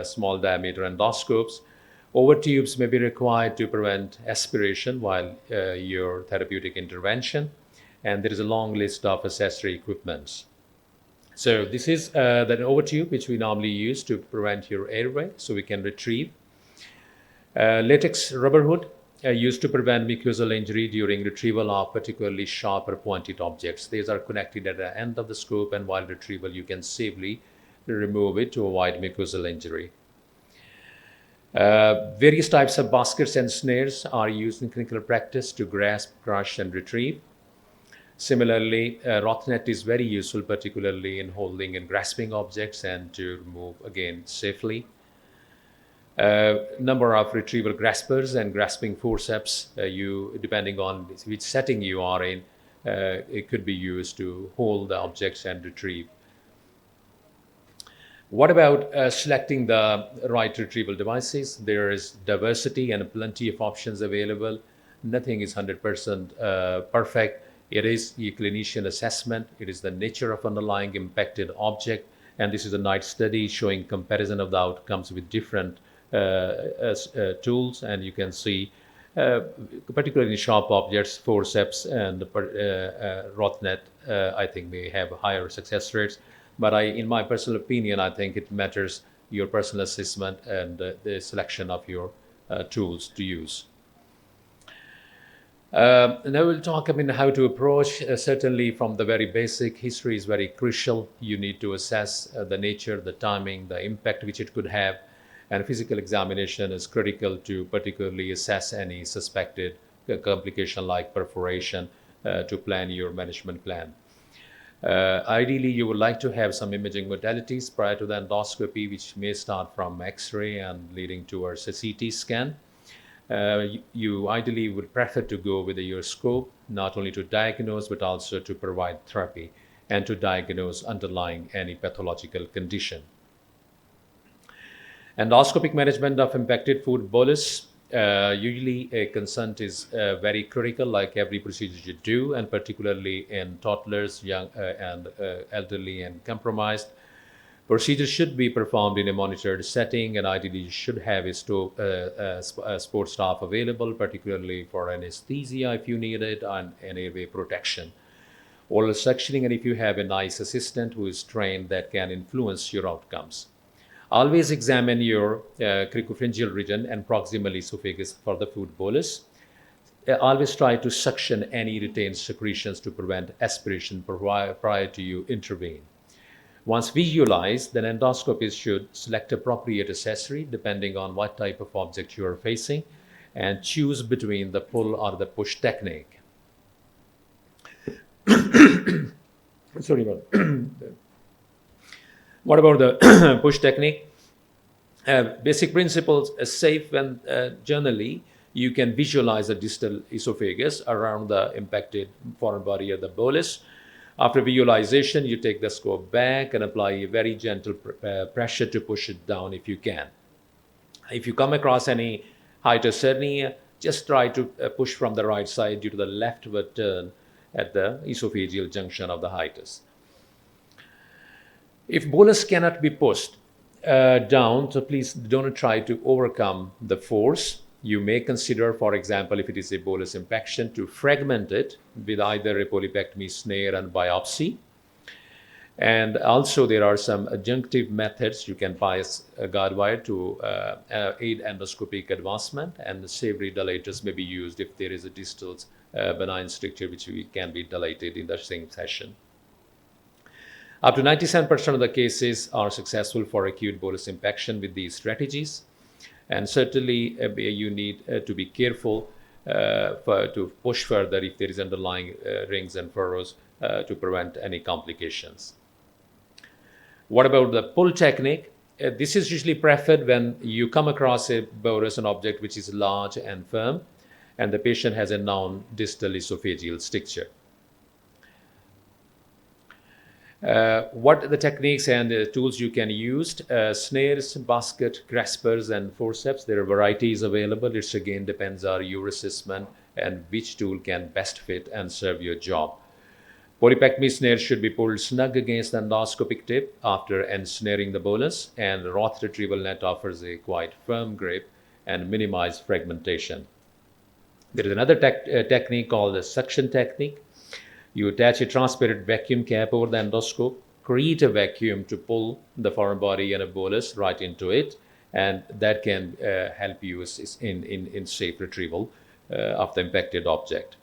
small diameter endoscopes. Overtubes may be required to prevent aspiration while your therapeutic intervention, and there is a long list of accessory equipments. So this is the overtube which we normally use to prevent your airway so we can retrieve. Latex rubber hood used to prevent mucosal injury during retrieval of particularly sharp or pointed objects. These are connected at the end of the scope, and while retrieval you can safely remove it to avoid mucosal injury. Various types of baskets and snares are used in clinical practice to grasp, crush, and retrieve. Similarly, Rothnet is very useful, particularly in holding and grasping objects and to remove again safely. Number of retrieval graspers and grasping forceps, depending on which setting you are in, it could be used to hold the objects and retrieve. What about selecting the right retrieval devices? There is diversity and plenty of options available. Nothing is 100% perfect. It is a clinician assessment. It is the nature of underlying impacted object. And this is a nice study showing comparison of the outcomes with different tools. And you can see, particularly in sharp objects, forceps and Rothnet, I think may have higher success rates. But in my personal opinion, I think it matters your personal assessment and the selection of your tools to use. Now we'll talk how to approach. Certainly, from the very basic, history is very crucial. You need to assess the nature, the timing, the impact which it could have, and physical examination is critical to particularly assess any suspected complication like perforation to plan your management plan. Ideally, you would like to have some imaging modalities prior to the endoscopy, which may start from X-ray and leading towards a CT scan. You ideally would prefer to go with a uroscope, not only to diagnose but also to provide therapy and to diagnose underlying any pathological condition. Endoscopic management of impacted food bolus. Usually a consent is very critical, like every procedure you do, and particularly in toddlers, young and elderly and compromised. Procedure should be performed in a monitored setting, and ideally you should have a support staff available, particularly for anesthesia if you need it, and airway protection. Oral suctioning, and if you have a nice assistant who is trained, that can influence your outcomes. Always examine your cricopharyngeal region and proximal esophagus for the food bolus. Always try to suction any retained secretions to prevent aspiration prior to you intervene. Once visualized, then endoscopist should select appropriate accessory depending on what type of object you are facing and choose between the pull or the push technique. Sorry about that. What about the push technique? Basic principles are safe when generally you can visualize the distal esophagus around the impacted foreign body of the bolus. After visualization, you take the scope back and apply a very gentle pressure to push it down if you can. If you come across any hiatus hernia, just try to push from the right side due to the leftward turn at the esophageal junction of the hiatus. If bolus cannot be pushed down, so please don't try to overcome the force. You may consider, for example, if it is a bolus impaction, to fragment it with either a polypectomy snare and biopsy. And also there are some adjunctive methods. You can bias a guide wire to aid endoscopic advancement, and the savory dilators may be used if there is a distal benign stricture which can be dilated in the same session. Up to 97% of the cases are successful for acute bolus impaction with these strategies. And certainly you need to be careful to push further if there is underlying rings and furrows to prevent any complications. What about the pull technique? This is usually preferred when you come across a bolus, an object which is large and firm, and the patient has a non-distal esophageal stricture. What the techniques and the tools you can use? Snares, basket, graspers, and forceps. There are varieties available. It again depends on your assessment and which tool can best fit and serve your job. Polypectomy snare should be pulled snug against the endoscopic tip after ensnaring the bolus, and Roth retrieval net offers a quite firm grip and minimize fragmentation. There is another technique called the suction technique. You attach a transparent vacuum cap over the endoscope, create a vacuum to pull the foreign body and a bolus right into it, and that can help you in safe retrieval of the impacted object.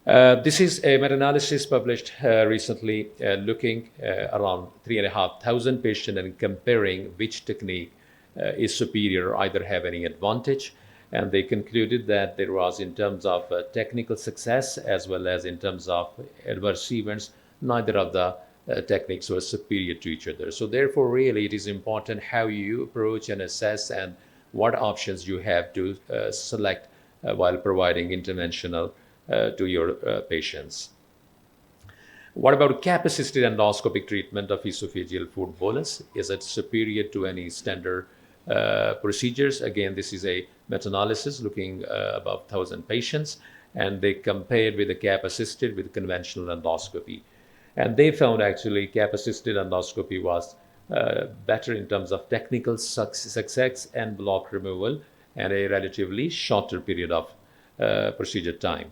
This is a meta-analysis published recently looking around 3,500 patients and comparing which technique is superior, either have any advantage. And they concluded that there was, in terms of technical success as well as in terms of adverse events, neither of the techniques were superior to each other. So therefore, really, it is important how you approach and assess and what options you have to select while providing interventional to your patients. What about cap-assisted endoscopic treatment of esophageal food bolus? Is it superior to any standard procedures? Again, this is a meta-analysis looking about 1,000 patients, and they compared with the cap-assisted with conventional endoscopy. And they found actually cap-assisted endoscopy was better in terms of technical success and block removal and a relatively shorter period of procedure time.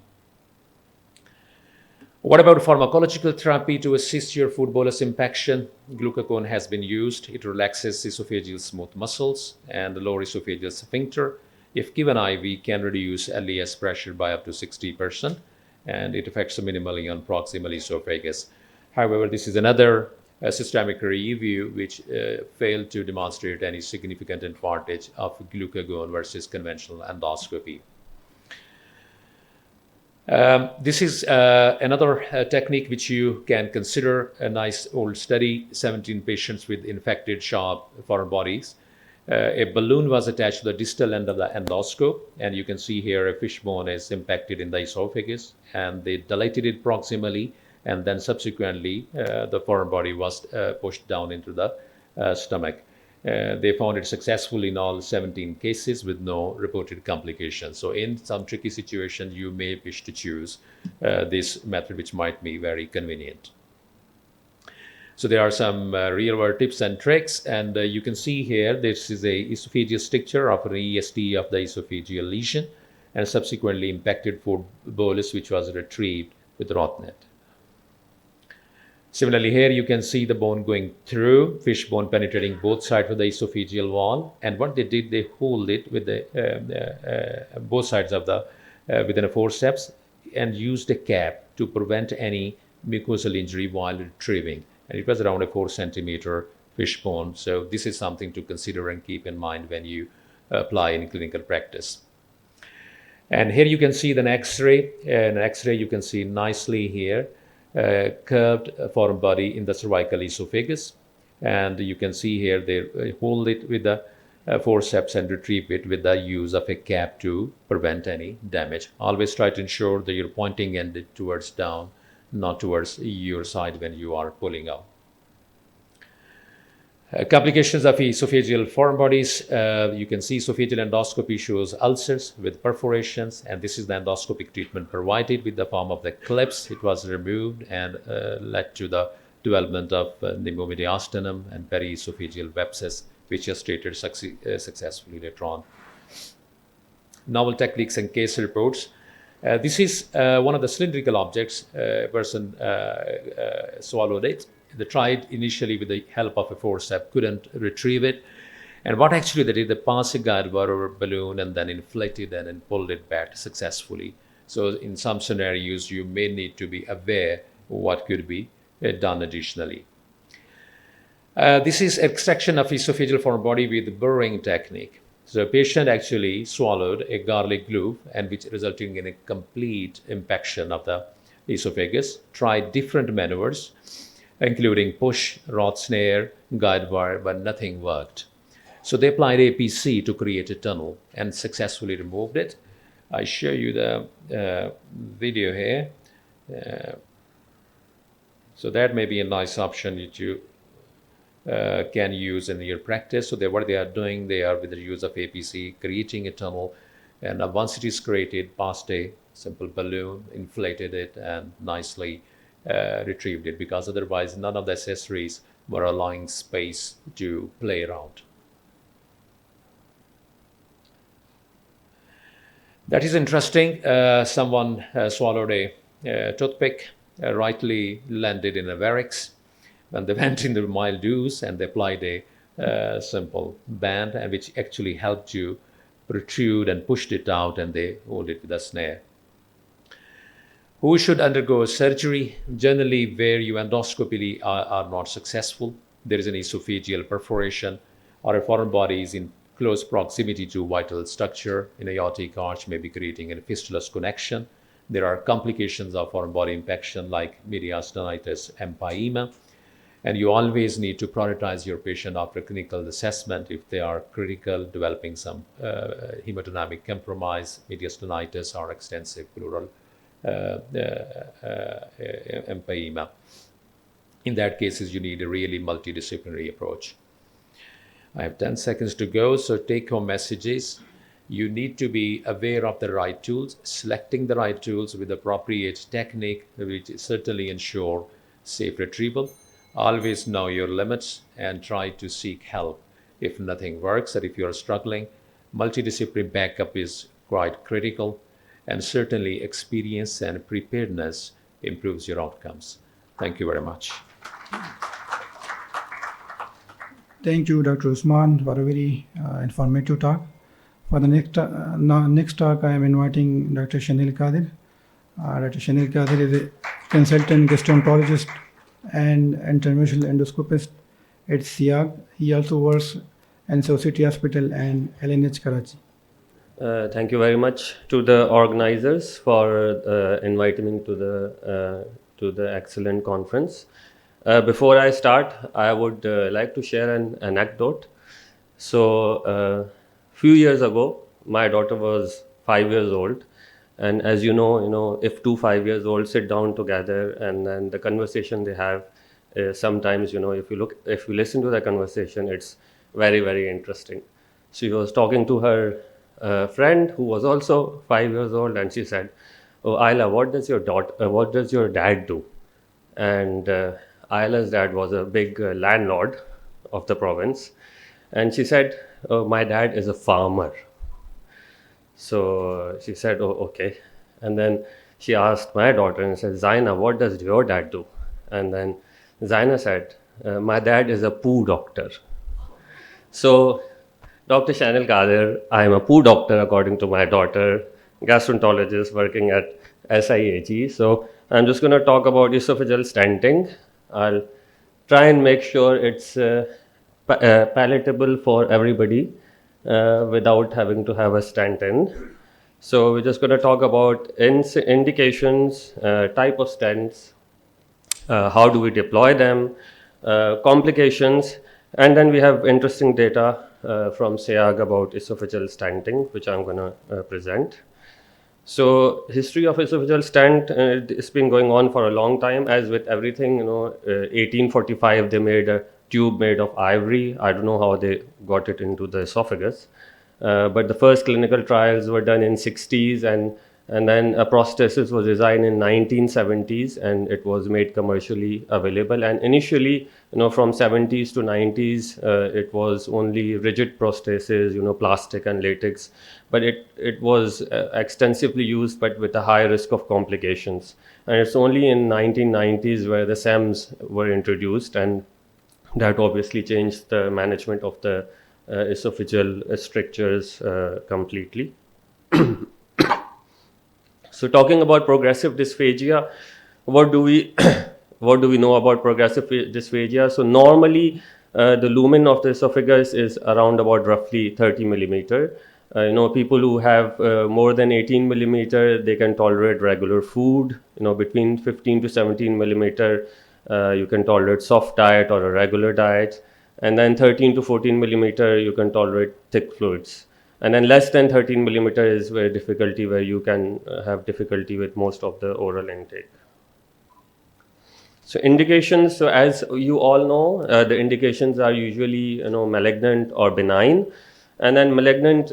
What about pharmacological therapy to assist your food bolus impaction? Glucagon has been used. It relaxes esophageal smooth muscles and the lower esophageal sphincter If given IV, can reduce LES pressure by up to 60%, and it affects minimally on proximal esophagus. However, this is another systemic review which failed to demonstrate any significant advantage of glucagon versus conventional endoscopy. This is another technique which you can consider, a nice old study, 17 patients with infected sharp foreign bodies. A balloon was attached to the distal end of the endoscope, and you can see here a fishbone is impacted in the esophagus, and they dilated it proximally, and then subsequently the foreign body was pushed down into the stomach. They found it successful in all 17 cases with no reported complications. So in some tricky situations, you may wish to choose this method, which might be very convenient. So there are some real-world tips and tricks, and you can see here this is a esophageal stricture of an EST of the esophageal lesion, and subsequently impacted food bolus, which was retrieved with Rothnet. Similarly, here you can see the bone going through, fish bone penetrating both sides of the esophageal wall, and what they did, they hold it with the both sides of the within a forceps, and used a cap to prevent any mucosal injury while retrieving. And it was around a 4 centimeter fish bone. So this is something to consider and keep in mind when you apply in clinical practice. And here you can see the X-ray. In X-ray you can see nicely here curved foreign body in the cervical esophagus. And you can see here they hold it with the forceps and retrieve it with the use of a cap to prevent any damage. Always try to ensure that you're pointing end towards down, not towards your side when you are pulling out. Complications of esophageal foreign bodies. You can see esophageal endoscopy shows ulcers with perforations, and this is the endoscopic treatment provided with the form of the clips. It was removed and led to the development of pneumomediastinum and periesophageal abscess, which is treated successfully later on. Novel techniques and case reports. This is one of the cylindrical objects. A person swallowed it. They tried initially with the help of a forceps, couldn't retrieve it. And what actually they did, they passed a guide wire over a balloon and then inflated and then pulled it back successfully. So in some scenarios, you may need to be aware what could be done additionally. This is extraction of esophageal foreign body with burring technique. So a patient actually swallowed a garlic clove, and which resulting in a complete impaction of the esophagus. Tried different maneuvers, including push, rod snare, guide wire, but nothing worked. So they applied APC to create a tunnel and successfully removed it. I show you the video here. So that may be a nice option that you can use in your practice. So what they are doing, they are with the use of APC, creating a tunnel, and once it is created, passed a simple balloon, inflated it, and nicely retrieved it, because otherwise none of the accessories were allowing space to play around. That is interesting. Someone swallowed a toothpick, rightly landed in a varix. When they went into mild dose, and they applied a simple band, and which actually helped you protrude and pushed it out, and they hold it with a snare. Who should undergo surgery? Generally, where you endoscopically are not successful, there is an esophageal perforation, or a foreign body is in close proximity to vital structure in aortic arch, may be creating a fistulous connection. There are complications of foreign body infection like mediastinitis, empyema. And you always need to prioritize your patient after clinical assessment if they are critical, developing some hemodynamic compromise, mediastinitis, or extensive pleural empyema. In that cases, you need a really multidisciplinary approach. I have 10 seconds to go, so take-home messages. You need to be aware of the right tools, selecting the right tools with appropriate technique, which certainly ensure safe retrieval. Always know your limits and try to seek help if nothing works, or if you are struggling. Multidisciplinary backup is quite critical, and certainly experience and preparedness improves your outcomes. Thank you very much. Thank you, Dr. Usman, for a very informative talk. For the next talk, I am inviting Dr. Shanil Kadir. Dr. Shanil Kadir is a consultant gastroenterologist and interventional endoscopist at SIAG. He also works in Society Hospital and LNH Karachi. Thank you very much to the organizers for inviting me to the excellent conference. Before I start, I would like to share an anecdote. So, few years ago, my daughter was 5 years old, and as you know, if 2 5 years old sit down together and then the conversation they have, sometimes if you listen to the conversation, it's very very interesting. She was talking to her friend who was also 5 years old, and she said, "Oh, Ayla, what does your dad do?" And Ayla's dad was a big landlord of the province, and she said, "Oh, my dad is a farmer." So she said, "Oh, okay." And then she asked my daughter and said, "Zaina, what does your dad do?" And then Zaina said, "My dad is a poo doctor." So, Dr. Shanil Kadir, I am a poo doctor according to my daughter, gastroenterologist working at SIAG. So, I'm just going to talk about esophageal stenting. I'll try and make sure it's palatable for everybody without having to have a stent in. So, we're just going to talk about indications, type of stents, how do we deploy them, complications, and then we have interesting data from SEAG about esophageal stenting, which I'm going to present. So, history of esophageal stent, it's been going on for a long time. As with everything, 1845 they made a tube made of ivory. I don't know how they got it into the esophagus, but the first clinical trials were done in 60s, and then a prosthesis was designed in 1970s, and it was made commercially available. And initially, from 70s to 90s, it was only rigid prosthesis, plastic and latex, but it was extensively used, but with a high risk of complications. And it's only in 1990s where the SEMs were introduced, and that obviously changed the management of the esophageal strictures completely. So, talking about progressive dysphagia, what do we what do we know about progressive dysphagia? So, normally the lumen of the esophagus is around about roughly 30 millimeter. People who have more than 18 millimeter, they can tolerate regular food. Between 15 to 17 millimeter, you can tolerate soft diet or a regular diet, and then 13 to 14 millimeter, you can tolerate thick fluids. And then less than 13 millimeter is where you can have difficulty with most of the oral intake. So indications, so as you all know, the indications are usually malignant or benign. And then malignant,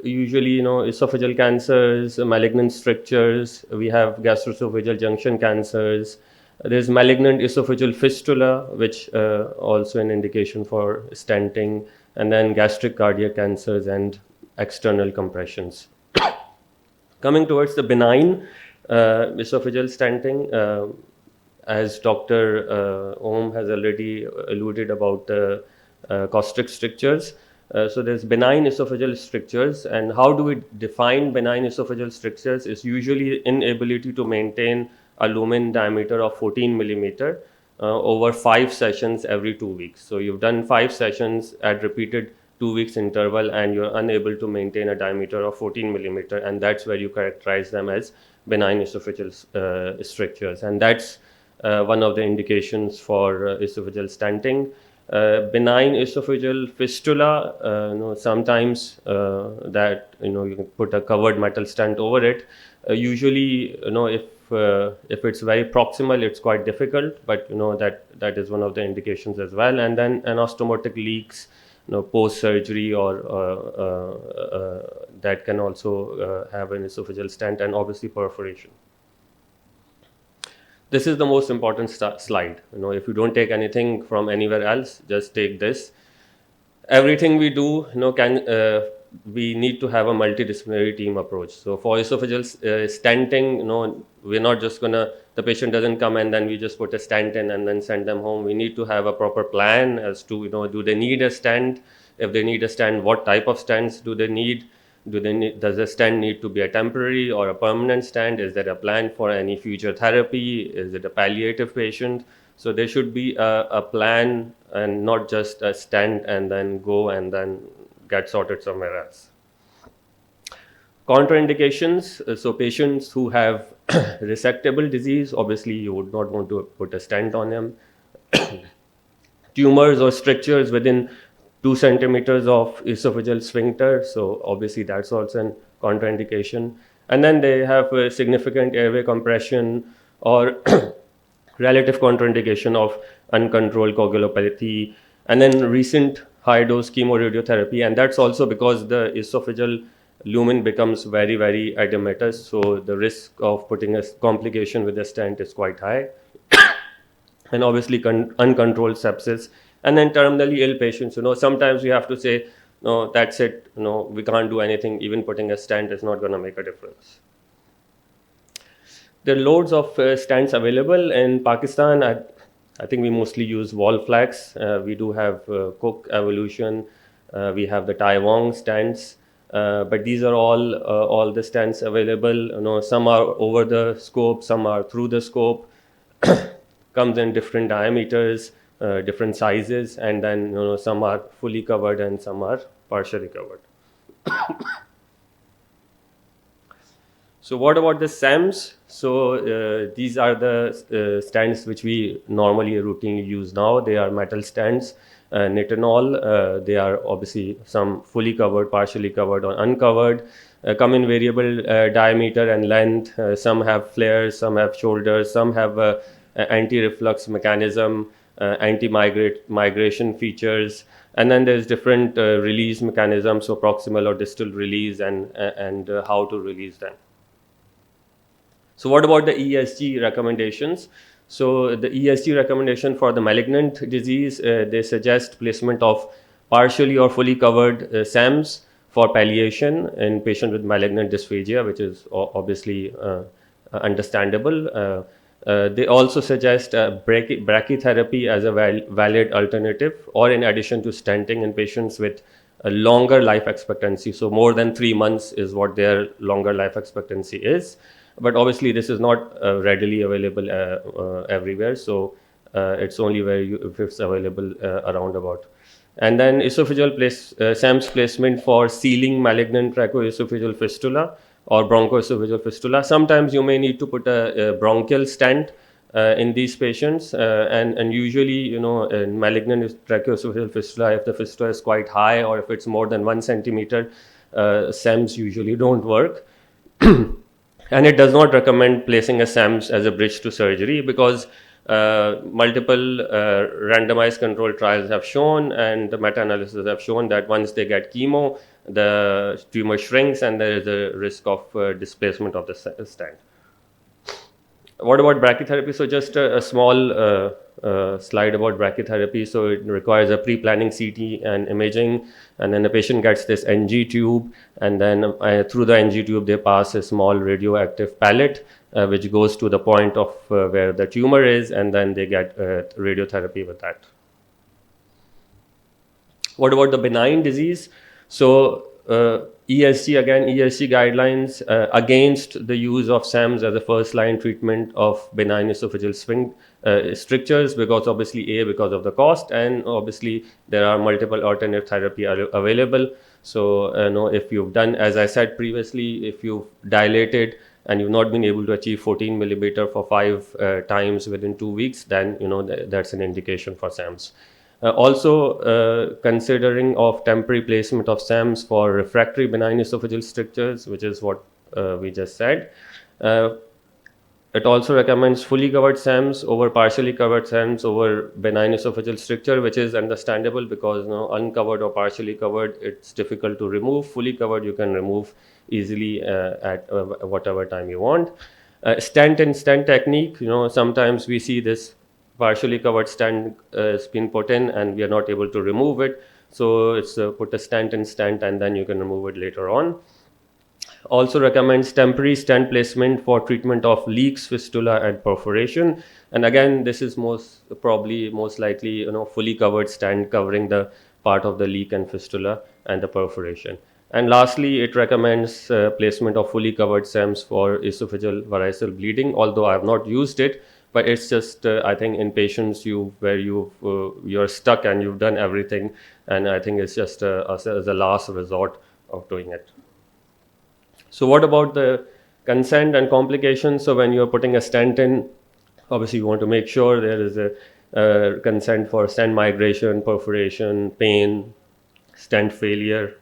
usually esophageal cancers, malignant strictures. We have gastroesophageal junction cancers. There's malignant esophageal fistula, which also an indication for stenting, and then gastric cardiac cancers and external compressions. Coming towards the benign esophageal stenting, as Dr. Om has already alluded about the caustic strictures. So there's benign esophageal strictures, and how do we define benign esophageal strictures? Is usually inability to maintain a lumen diameter of 14 millimeter over 5 sessions every 2 weeks. So you've done 5 sessions at repeated 2 weeks interval, and you're unable to maintain a diameter of 14 millimeter, and that's where you characterize them as benign esophageal strictures, and that's one of the indications for esophageal stenting. Benign esophageal fistula, sometimes that you can put a covered metal stent over it. Usually, if it's very proximal, it's quite difficult, but that is one of the indications as well. And then anastomotic leaks, post surgery, or that can also have an esophageal stent, and obviously perforation. This is the most important slide. If you don't take anything from anywhere else, just take this. Everything we do, we need to have a multidisciplinary team approach. So for esophageal stenting, we're not just the patient doesn't come and then we just put a stent in and then send them home. We need to have a proper plan as to, do they need a stent? If they need a stent, what type of stents do they need? Does the stent need to be a temporary or a permanent stent? Is there a plan for any future therapy? Is it a palliative patient? So there should be a plan and not just a stent and then go and then get sorted somewhere else. Contraindications, so patients who have resectable disease, obviously you would not want to put a stent on them. Tumors or strictures within 2 centimeters of esophageal sphincter, so obviously that's also a contraindication. And then they have a significant airway compression or relative contraindication of uncontrolled coagulopathy, and then recent high dose chemoradiotherapy, and that's also because the esophageal lumen becomes very, very edematous, so the risk of putting a complication with a stent is quite high. And obviously uncontrolled sepsis, and then terminally ill patients, sometimes we have to say, no, that's it, we can't do anything, even putting a stent is not going to make a difference. There are loads of stents available in Pakistan. I think we mostly use Volflex. We do have Cook Evolution. We have the Taiwan stents. But these are all the stents available. Some are over the scope, some are through the scope. Comes in different diameters, different sizes, and then some are fully covered and some are partially covered. So what about the SAMs? So these are the stents which we normally routinely use now. They are metal stents, nitinol. They are obviously some fully covered, partially covered, or uncovered. Come in variable diameter and length. Some have flares, some have shoulders, some have anti-reflux mechanism, anti-migration features, and then there's different release mechanisms, so proximal or distal release, and how to release them. So what about the ESG recommendations? So the ESG recommendation for the malignant disease, they suggest placement of partially or fully covered SAMs for palliation in patient with malignant dysphagia, which is obviously understandable. They also suggest brachytherapy as a valid alternative, or in addition to stenting in patients with a longer life expectancy. So more than 3 months is what their longer life expectancy is. But obviously this is not readily available everywhere. So it's only if it's available around about. And then esophageal SAMS placement for sealing malignant tracheoesophageal fistula or bronchoesophageal fistula. Sometimes you may need to put a bronchial stent in these patients, and usually, in malignant tracheoesophageal fistula, if the fistula is quite high or if it's more than 1 centimeter, SAMs usually don't work. And it does not recommend placing a SAMS as a bridge to surgery, because multiple randomized controlled trials have shown, and the meta-analysis have shown that once they get chemo, the tumor shrinks and there is a risk of displacement of the stent. What about brachytherapy? So just a small slide about brachytherapy. So it requires a pre-planning CT and imaging, and then the patient gets this NG tube, and then through the NG tube they pass a small radioactive pellet which goes to the point of where the tumor is, and then they get radiotherapy with that. What about the benign disease? So ESG guidelines against the use of SAMs as a first-line treatment of benign esophageal strictures, because obviously because of the cost, and obviously there are multiple alternate therapy available. So if you've done, as I said previously, if you've dilated and you've not been able to achieve 14 millimeter for 5 times within 2 weeks, then that's an indication for SAMs. Also considering of temporary placement of SAMs for refractory benign esophageal strictures, which is what we just said. It also recommends fully covered SAMs over partially covered SAMs over benign esophageal stricture, which is understandable because uncovered or partially covered, it's difficult to remove. Fully covered, you can remove easily at whatever time you want. Stent and stent technique, sometimes we see this partially covered stent is being put in and we are not able to remove it. So it's put a stent in stent and then you can remove it later on. Also recommends temporary stent placement for treatment of leaks, fistula and perforation. And again, this is most likely fully covered stent covering the part of the leak and fistula and the perforation. And lastly, it recommends placement of fully covered SEMs for esophageal variceal bleeding, although I have not used it, but it's just, I think in patients where you're stuck and you've done everything, and I think it's just as a last resort of doing it. So what about the consent and complications? So when you're putting a stent in, obviously you want to make sure there is a consent for stent migration, perforation, pain, stent failure,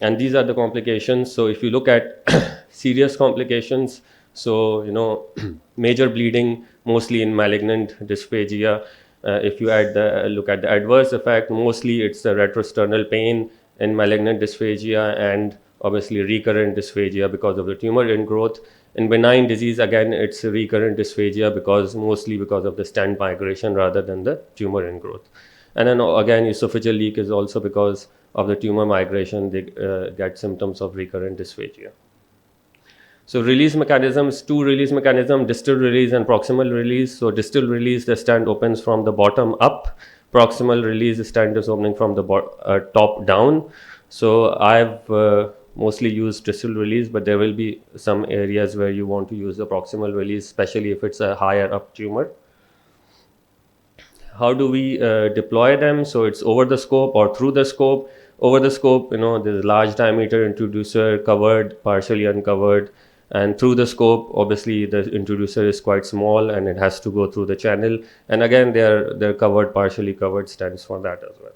and these are the complications. So if you look at serious complications, so major bleeding, mostly in malignant dysphagia. If you look at the adverse effect, mostly it's the retrosternal pain in malignant dysphagia, and obviously recurrent dysphagia because of the tumor ingrowth. In benign disease, again, it's recurrent dysphagia mostly because of the stent migration rather than the tumor ingrowth. And then again, esophageal leak is also because of the tumor migration, they get symptoms of recurrent dysphagia. So release mechanisms, two release mechanisms, distal release and proximal release. So distal release, the stent opens from the bottom up. Proximal release, the stent is opening from the top down. So I've mostly used distal release, but there will be some areas where you want to use the proximal release, especially if it's a higher up tumor. How do we deploy them? So it's over the scope or through the scope. Over the scope, there's a large diameter introducer, covered, partially uncovered, and through the scope, obviously the introducer is quite small and it has to go through the channel. And again, they're covered, partially covered stents for that as well.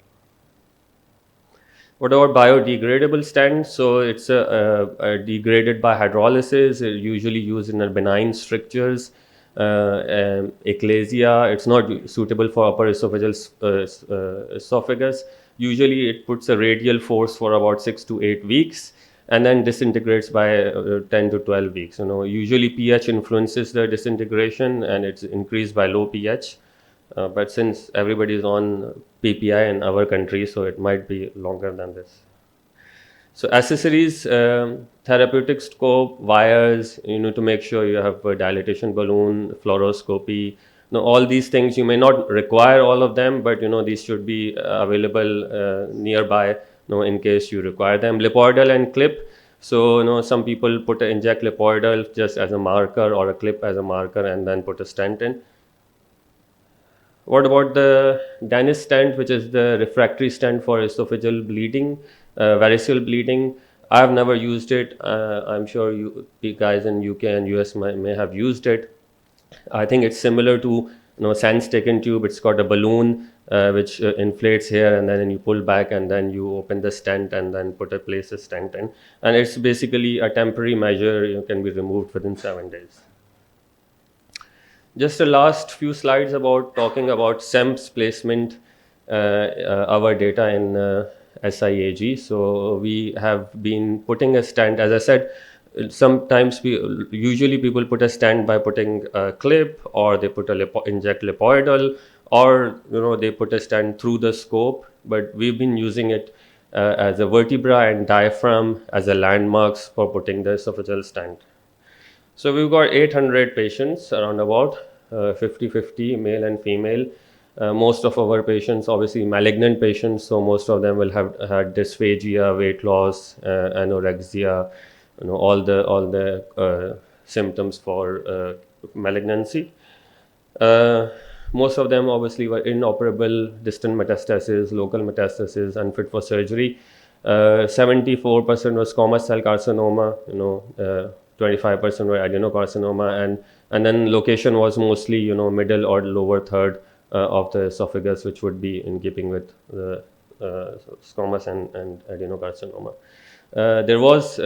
What about biodegradable stents? So it's degraded by hydrolysis, usually used in benign strictures. Eclasia, it's not suitable for upper esophageal esophagus. Usually it puts a radial force for about 6 to 8 weeks and then disintegrates by 10 to 12 weeks. Usually pH influences the disintegration and it's increased by low pH. But since everybody is on PPI in our country, so it might be longer than this. So accessories, therapeutic scope, wires, you need to make sure you have a dilatation balloon, fluoroscopy. All these things, you may not require all of them, but these should be available nearby in case you require them. Lipoidal and clip. So some people inject lipoidal just as a marker or a clip as a marker and then put a stent in. What about the Danish stent, which is the refractory stent for esophageal bleeding, variceal bleeding? I've never used it. I'm sure you guys in UK and US may have used it. I think it's similar to Sans taken tube. It's got a balloon which inflates here, and then you pull back, and then you open the stent and then place a stent in. And it's basically a temporary measure. It can be removed within 7 days. Just the last few slides talking about SEMS placement, our data in SIAG. So we have been putting a stent, as I said, sometimes usually people put a stent by putting a clip, or they inject lipoidal, or they put a stent through the scope, but we've been using it as a vertebra and diaphragm as a landmarks for putting the esophageal stent. So we've got 800 patients, around about 50-50, male and female. Most of our patients, obviously malignant patients, so most of them will have had dysphagia, weight loss, anorexia, all the symptoms for malignancy. Most of them obviously were inoperable, distant metastasis, local metastasis, unfit for surgery. 74% was squamous cell carcinoma, 25% were adenocarcinoma, and then location was mostly middle or lower third of the esophagus, which would be in keeping with the squamous and adenocarcinoma. There was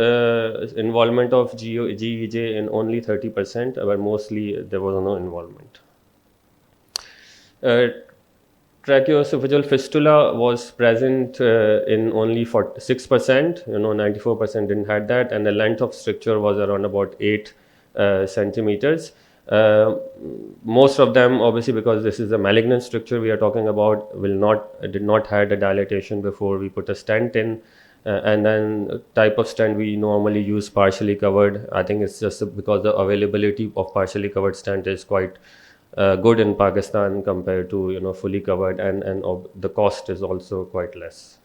involvement of GEJ in only 30%, but mostly there was no involvement. Tracheoesophageal fistula was present in only 6%, 94% didn't have that, and the length of stricture was around about 8 centimeters. Most of them, obviously, because this is a malignant stricture we are talking about, did not had a dilatation before we put a stent in. And then type of stent we normally use partially covered. I think it's just because the availability of partially covered stent is quite good in Pakistan compared to fully covered, and the cost is also quite less.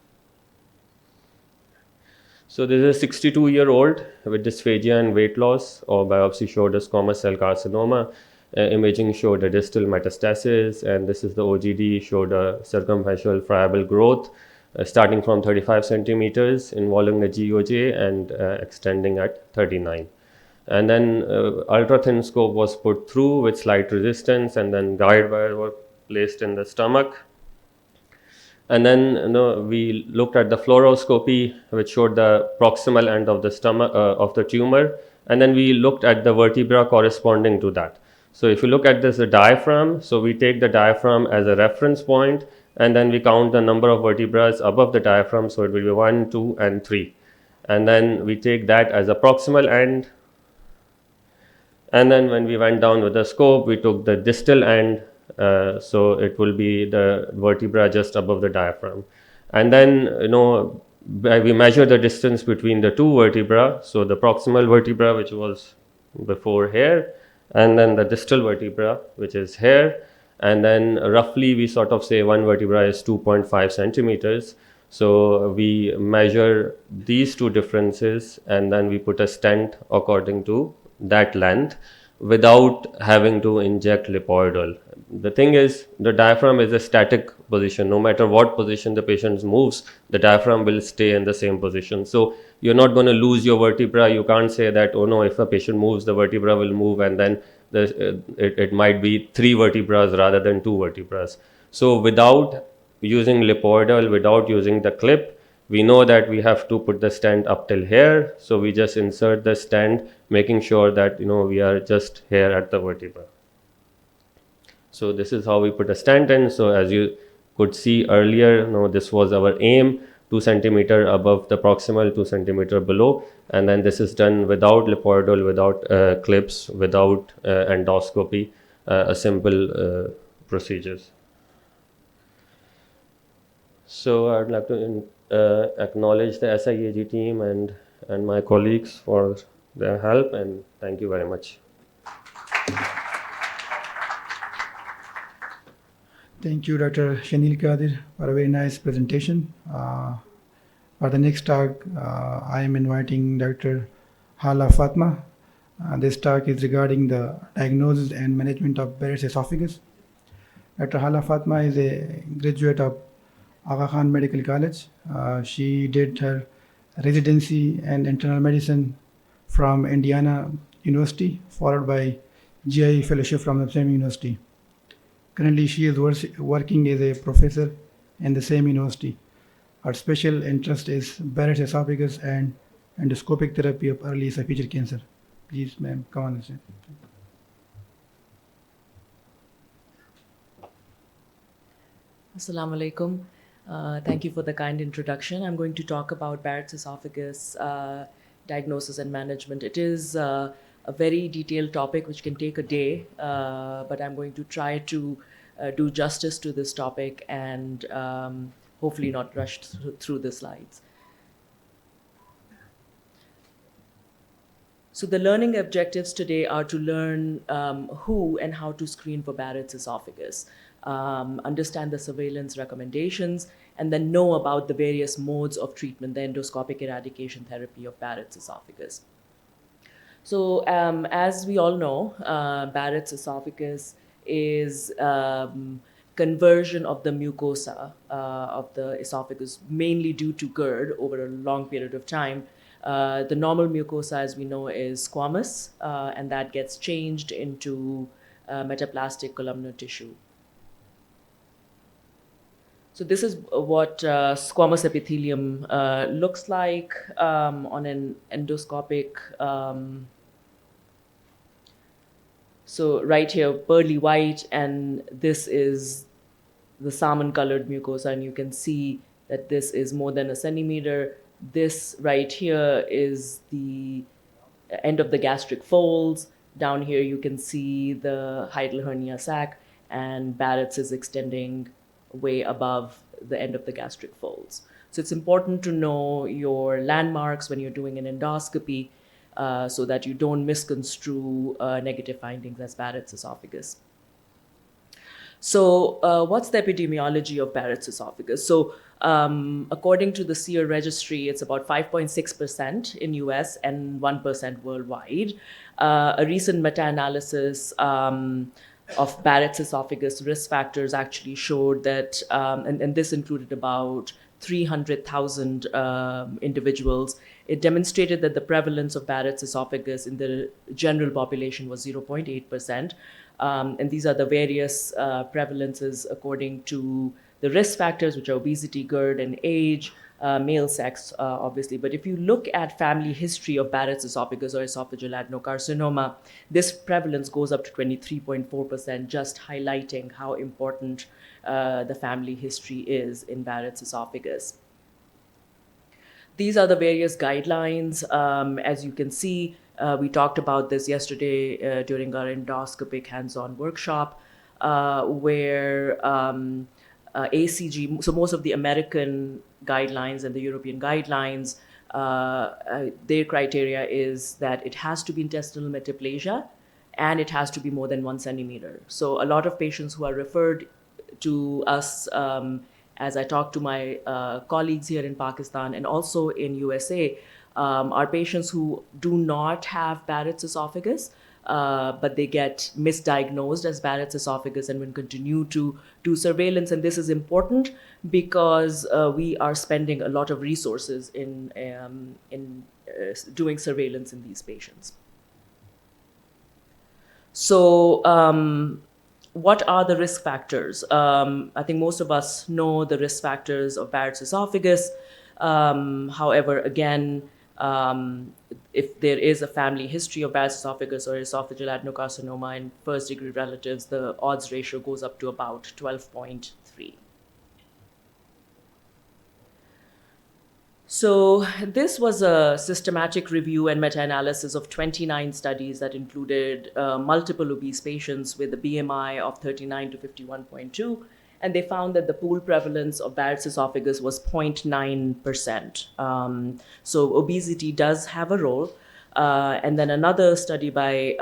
So this is a 62-year-old with dysphagia and weight loss, or biopsy showed a squamous cell carcinoma. Imaging showed a distal metastasis, and this is the OGD, showed a circumferential friable growth starting from 35 centimeters involving a GOJ and extending at 39. And then ultra thin scope was put through with slight resistance, and then guide wire were placed in the stomach. And then we looked at the fluoroscopy, which showed the proximal end of the stomach of the tumor, and then we looked at the vertebra corresponding to that. So if you look at this, the diaphragm, so we take the diaphragm as a reference point, and then we count the number of vertebrae above the diaphragm, so it will be 1, 2, and 3. And then we take that as a proximal end, and then when we went down with the scope, we took the distal end, so it will be the vertebra just above the diaphragm. And then, we measure the distance between the two vertebra, so the proximal vertebra, which was before here, and then the distal vertebra, which is here. And then roughly we sort of say one vertebra is 2.5 centimeters. So we measure these two differences, and then we put a stent according to that length without having to inject lipoidal. The thing is, the diaphragm is a static position. No matter what position the patient moves, the diaphragm will stay in the same position. So you're not going to lose your vertebra. You can't say that, oh no, if a patient moves, the vertebra will move, and then it might be 3 vertebrae rather than 2 vertebrae. So without using lipoidal, without using the clip, we know that we have to put the stent up till here. So we just insert the stent, making sure that we are just here at the vertebra. So this is how we put a stent in. So as you could see earlier, this was our aim, 2 centimeter above the proximal, 2 centimeter below, and then this is done without lipoidal, without clips, without endoscopy, a simple procedures. So I'd like to acknowledge the SIAG team and my colleagues for their help, and thank you very much. Thank you, Dr. Shanil Kadir, for a very nice presentation. For the next talk, I am inviting Dr. Hala Fatma. This talk is regarding the diagnosis and management of Barrett's esophagus. Dr. Hala Fatma is a graduate of Aga Khan Medical College. She did her residency and internal medicine from Indiana University, followed by GI fellowship from the same university. Currently, she is working as a professor in the same university. Her special interest is Barrett's esophagus and endoscopic therapy of early esophageal cancer. Please, ma'am, come on. Assalamu alaikum. Thank you for the kind introduction. I'm going to talk about Barrett's esophagus diagnosis and management. It is a very detailed topic which can take a day, but I'm going to try to do justice to this topic and hopefully not rush through the slides. So the learning objectives today are to learn who and how to screen for Barrett's esophagus, understand the surveillance recommendations, and then know about the various modes of treatment, the endoscopic eradication therapy of Barrett's esophagus. So as we all know, Barrett's esophagus is conversion of the mucosa of the esophagus, mainly due to GERD over a long period of time. The normal mucosa, as we know, is squamous, and that gets changed into metaplastic columnar tissue. So this is what squamous epithelium looks like on an endoscopic. So right here, pearly white, and this is the salmon-colored mucosa, and you can see that this is more than a centimeter. This right here is the end of the gastric folds. Down here, you can see the hiatal hernia sac, and Barrett's is extending way above the end of the gastric folds. So it's important to know your landmarks when you're doing an endoscopy so that you don't misconstrue negative findings as Barrett's esophagus. So, what's the epidemiology of Barrett's esophagus? So, according to the SEER registry, it's about 5.6% in US and 1% worldwide. A recent meta-analysis of Barrett's esophagus risk factors actually showed that, and this included about 300,000 individuals. It demonstrated that the prevalence of Barrett's esophagus in the general population was 0.8%. And these are the various prevalences according to the risk factors, which are obesity, GERD, and age, male sex, obviously. But if you look at family history of Barrett's esophagus or esophageal adenocarcinoma, this prevalence goes up to 23.4%, just highlighting how important the family history is in Barrett's esophagus. These are the various guidelines. As you can see, we talked about this yesterday during our endoscopic hands-on workshop, where ACG, so most of the American guidelines and the European guidelines, their criteria is that it has to be intestinal metaplasia and it has to be more than 1 centimeter. So a lot of patients who are referred to us, as I talk to my colleagues here in Pakistan and also in USA, are patients who do not have Barrett's esophagus, but they get misdiagnosed as Barrett's esophagus and will continue to do surveillance. And this is important because we are spending a lot of resources in doing surveillance in these patients. So, what are the risk factors? I think most of us know the risk factors of Barrett's esophagus. However, again, if there is a family history of Barrett's esophagus or esophageal adenocarcinoma in first-degree relatives, the odds ratio goes up to about 12.3. So this was a systematic review and meta-analysis of 29 studies that included multiple obese patients with a BMI of 39 to 51.2, and they found that the pooled prevalence of Barrett's esophagus was 0.9%. So obesity does have a role. And then another study by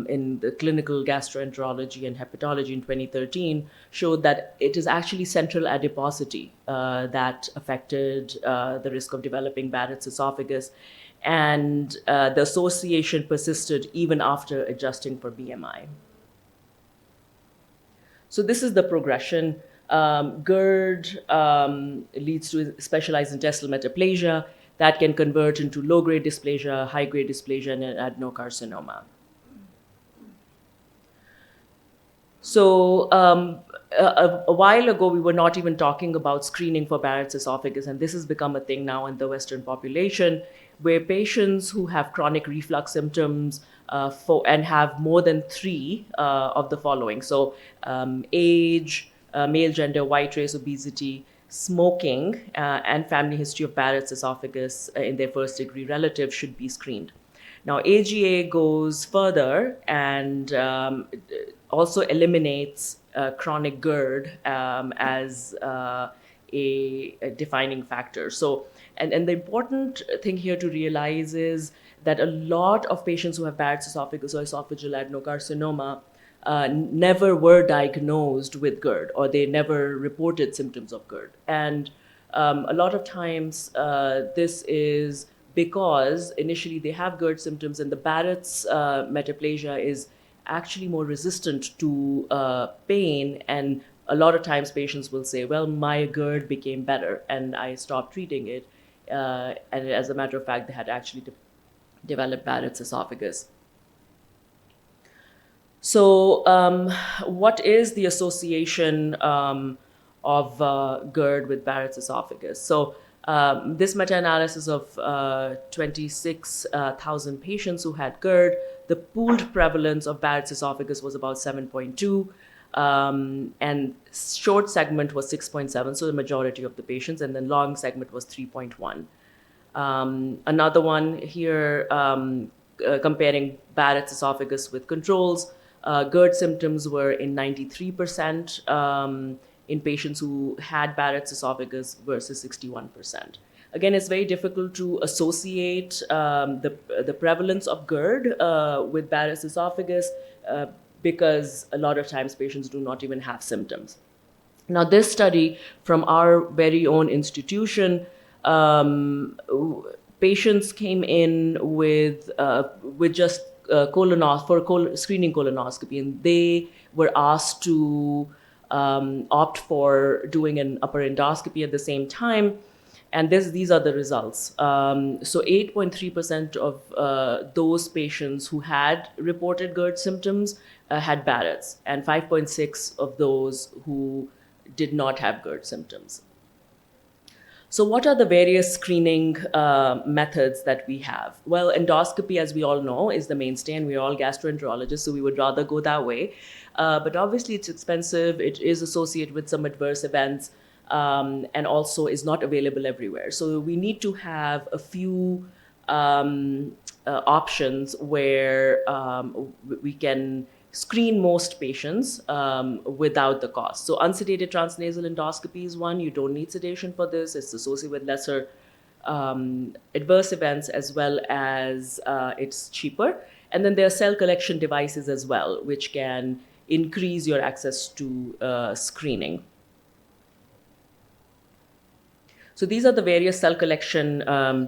in the clinical gastroenterology and hepatology in 2013 showed that it is actually central adiposity that affected the risk of developing Barrett's esophagus. And the association persisted even after adjusting for BMI. So this is the progression. GERD leads to specialized intestinal metaplasia that can convert into low-grade dysplasia, high-grade dysplasia, and adenocarcinoma. So a while ago, we were not even talking about screening for Barrett's esophagus, and this has become a thing now in the Western population, where patients who have chronic reflux symptoms and have more than 3 of the following. So age, male gender, white race, obesity, smoking, and family history of Barrett's esophagus in their first-degree relative should be screened. Now, AGA goes further and also eliminates chronic GERD as a defining factor. So, and the important thing here to realize is that a lot of patients who have Barrett's esophagus or esophageal adenocarcinoma never were diagnosed with GERD, or they never reported symptoms of GERD. And a lot of times this is because initially they have GERD symptoms, and the Barrett's metaplasia is actually more resistant to pain. And a lot of times patients will say, well, my GERD became better and I stopped treating it. And as a matter of fact, they had actually developed Barrett's esophagus. So what is the association of GERD with Barrett's esophagus? So this meta-analysis of 26,000 patients who had GERD, the pooled prevalence of Barrett's esophagus was about 7.2, and short segment was 6.7, so the majority of the patients, and then long segment was 3.1. Another one here comparing Barrett's esophagus with controls. GERD symptoms were in 93% in patients who had Barrett's esophagus versus 61%. Again, it's very difficult to associate the prevalence of GERD with Barrett's esophagus because a lot of times patients do not even have symptoms. Now, this study from our very own institution, patients came in with just screening colonoscopy, and they were asked to opt for doing an upper endoscopy at the same time. And these are the results. So 8.3% of those patients who had reported GERD symptoms had Barrett's, and 5.6 of those who did not have GERD symptoms. So what are the various screening methods that we have? Well, endoscopy, as we all know, is the mainstay, and we're all gastroenterologists, so we would rather go that way. But obviously it's expensive, it is associated with some adverse events, and also is not available everywhere. So we need to have a few options where we can screen most patients without the cost. So unsedated transnasal endoscopy is one. You don't need sedation for this. It's associated with lesser adverse events, as well as it's cheaper. And then there are cell collection devices as well, which can increase your access to screening. So these are the various cell collection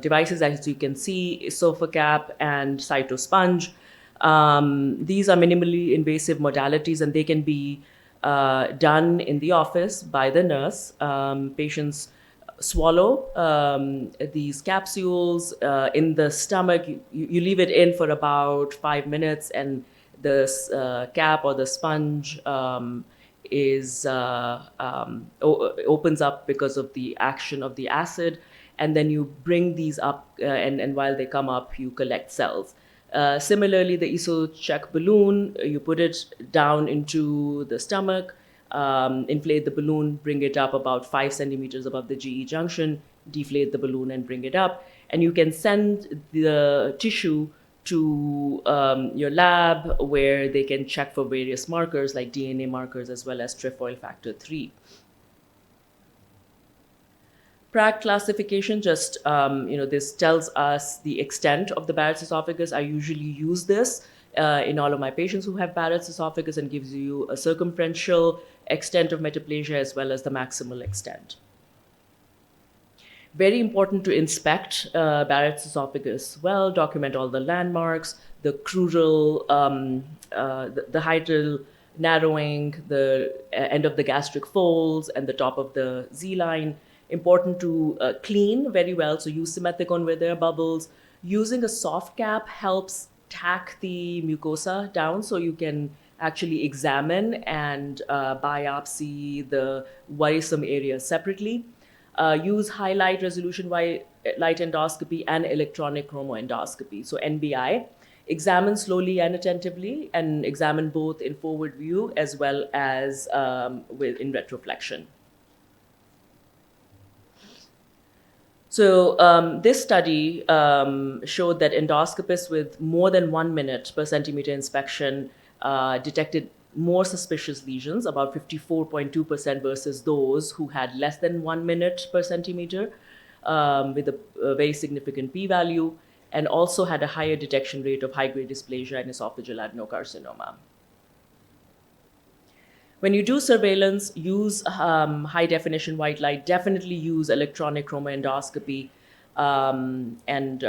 devices, as you can see, SOFA-CAP and Cytosponge. These are minimally invasive modalities, and they can be done in the office by the nurse. Patients swallow these capsules in the stomach. You leave it in for about 5 minutes, and the cap or the sponge opens up because of the action of the acid, and then you bring these up, and while they come up, you collect cells. Similarly, the EsoCheck balloon, you put it down into the stomach, inflate the balloon, bring it up about 5 centimeters above the GE junction, deflate the balloon and bring it up. And you can send the tissue to your lab, where they can check for various markers like DNA markers, as well as trefoil factor 3. Prague classification, just, this tells us the extent of the Barrett's esophagus. I usually use this in all of my patients who have Barrett's esophagus, and gives you a circumferential extent of metaplasia as well as the maximal extent. Very important to inspect Barrett's esophagus well, document all the landmarks, the crural, the hiatal narrowing, the end of the gastric folds, and the top of the Z-line. Important to clean very well, so use Simethicone where there are bubbles. Using a soft cap helps tack the mucosa down, so you can actually examine and biopsy the worrisome areas separately. Use high light resolution light endoscopy and electronic chromoendoscopy, so NBI. Examine slowly and attentively, and examine both in forward view as well as in retroflexion. So this study showed that endoscopists with more than 1 minute per centimeter inspection detected more suspicious lesions, about 54.2% versus those who had less than 1 minute per centimeter, with a very significant p-value, and also had a higher detection rate of high-grade dysplasia and esophageal adenocarcinoma. When you do surveillance, use high-definition white light. Definitely use electronic chromoendoscopy, and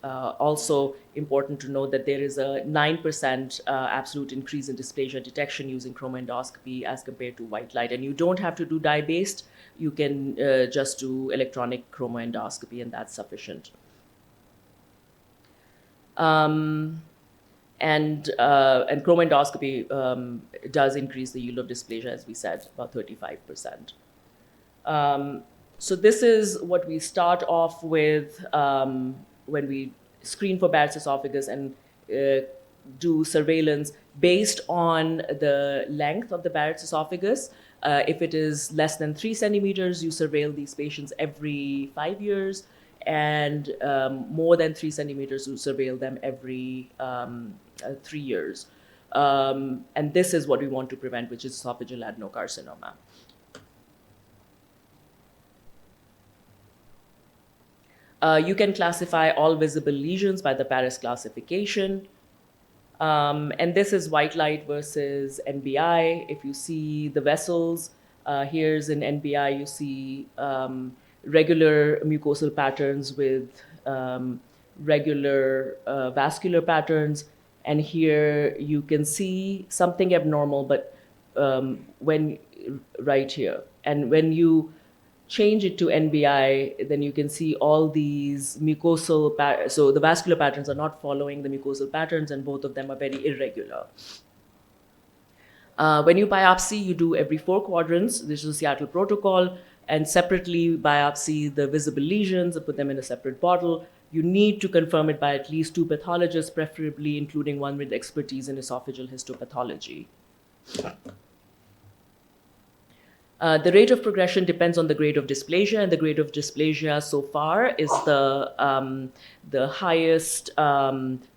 also important to note that there is a 9% absolute increase in dysplasia detection using chromoendoscopy as compared to white light. And you don't have to do dye-based. You can just do electronic chromoendoscopy, and that's sufficient. And chromoendoscopy does increase the yield of dysplasia, as we said, about 35%. So this is what we start off with when we screen for Barrett's esophagus and do surveillance based on the length of the Barrett's esophagus. If it is less than 3 centimeters, you surveil these patients every 5 years, and more than 3 centimeters, you surveil them every 3 years. And this is what we want to prevent, which is esophageal adenocarcinoma. You can classify all visible lesions by the Paris classification. And this is white light versus NBI. If you see the vessels, here's in NBI, you see regular mucosal patterns with regular vascular patterns. And here you can see something abnormal, but when right here. And when you change it to NBI, then you can see all these mucosal so the vascular patterns are not following the mucosal patterns, and both of them are very irregular. When you biopsy, you do every 4 quadrants. This is the Seattle protocol, and separately biopsy the visible lesions and put them in a separate bottle. You need to confirm it by at least 2 pathologists, preferably including one with expertise in esophageal histopathology. The rate of progression depends on the grade of dysplasia, and the grade of dysplasia so far is the highest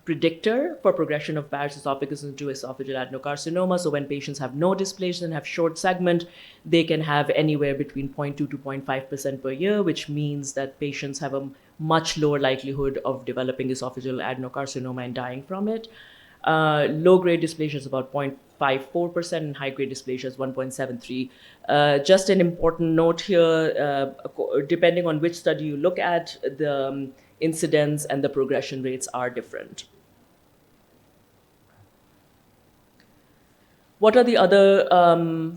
predictor for progression of Barrett's esophagus into esophageal adenocarcinoma. So when patients have no dysplasia and have short segment, they can have anywhere between 0.2 to 0.5% per year, which means that patients have a much lower likelihood of developing esophageal adenocarcinoma and dying from it. Low-grade dysplasia is about 0.54% and high-grade dysplasia is 1.73. Just an important note here, depending on which study you look at, the incidence and the progression rates are different. What are the other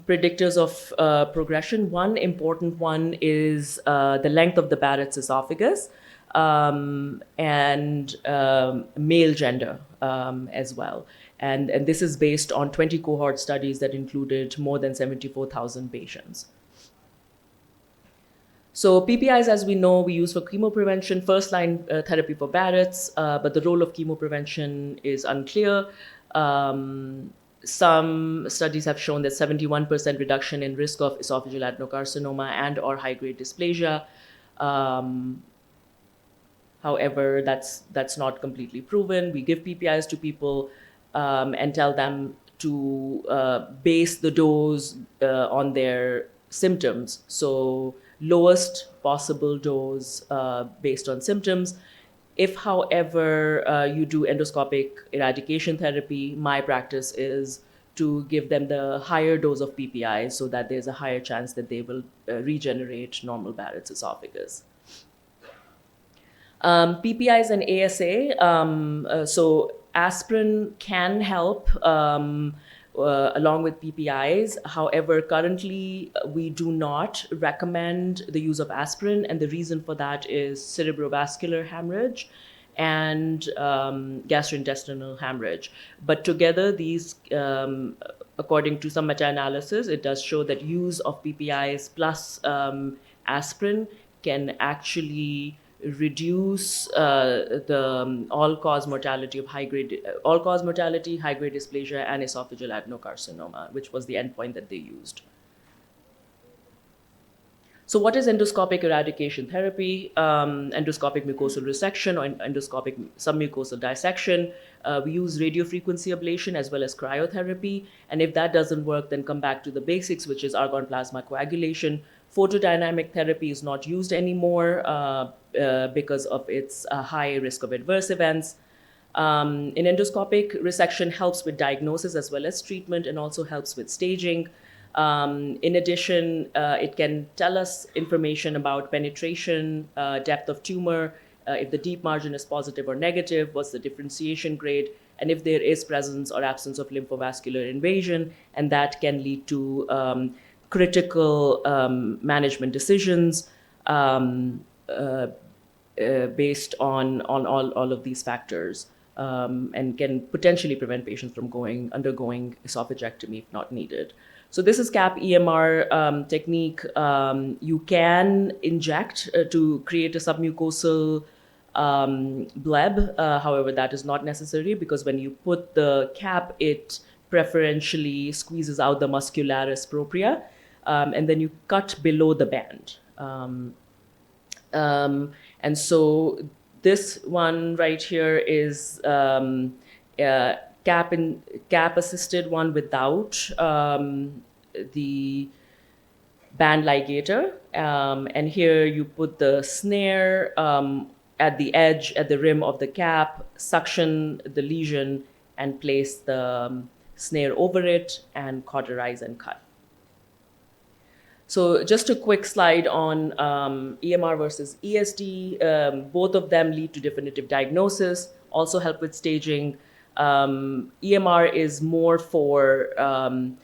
predictors of progression? One important one is the length of the Barrett's esophagus and male gender as well. And this is based on 20 cohort studies that included more than 74,000 patients. So PPIs, as we know, we use for chemoprevention, first-line therapy for Barrett's, but the role of chemoprevention is unclear. Some studies have shown that 71% reduction in risk of esophageal adenocarcinoma and or high-grade dysplasia. However, that's not completely proven. We give PPIs to people and tell them to base the dose on their symptoms. So lowest possible dose based on symptoms. If, however, you do endoscopic eradication therapy, my practice is to give them the higher dose of PPI so that there's a higher chance that they will regenerate normal Barrett's esophagus. PPIs and ASA, so aspirin can help along with PPIs. However, currently we do not recommend the use of aspirin, and the reason for that is cerebrovascular hemorrhage and gastrointestinal hemorrhage. But together, these, according to some meta-analysis, it does show that use of PPIs plus aspirin can actually reduce the all-cause mortality of high-grade dysplasia and esophageal adenocarcinoma, which was the endpoint that they used. So what is endoscopic eradication therapy? Endoscopic mucosal resection or endoscopic submucosal dissection. We use radiofrequency ablation as well as cryotherapy. And if that doesn't work, then come back to the basics, which is argon plasma coagulation. Photodynamic therapy is not used anymore because of its high risk of adverse events. In endoscopic, resection helps with diagnosis as well as treatment and also helps with staging. In addition, it can tell us information about penetration, depth of tumor, if the deep margin is positive or negative, what's the differentiation grade, and if there is presence or absence of lymphovascular invasion, and that can lead to critical management decisions based on all of these factors, and can potentially prevent patients from undergoing esophagectomy if not needed. So this is CAP EMR technique. You can inject to create a submucosal bleb. However, that is not necessary because when you put the cap, it preferentially squeezes out the muscularis propria, and then you cut below the band. And so this one right here is cap assisted one without the band ligator. And here you put the snare at the edge, at the rim of the cap, suction the lesion, and place the snare over it and cauterize and cut. So just a quick slide on EMR versus ESD. Both of them lead to definitive diagnosis, also help with staging. EMR is more for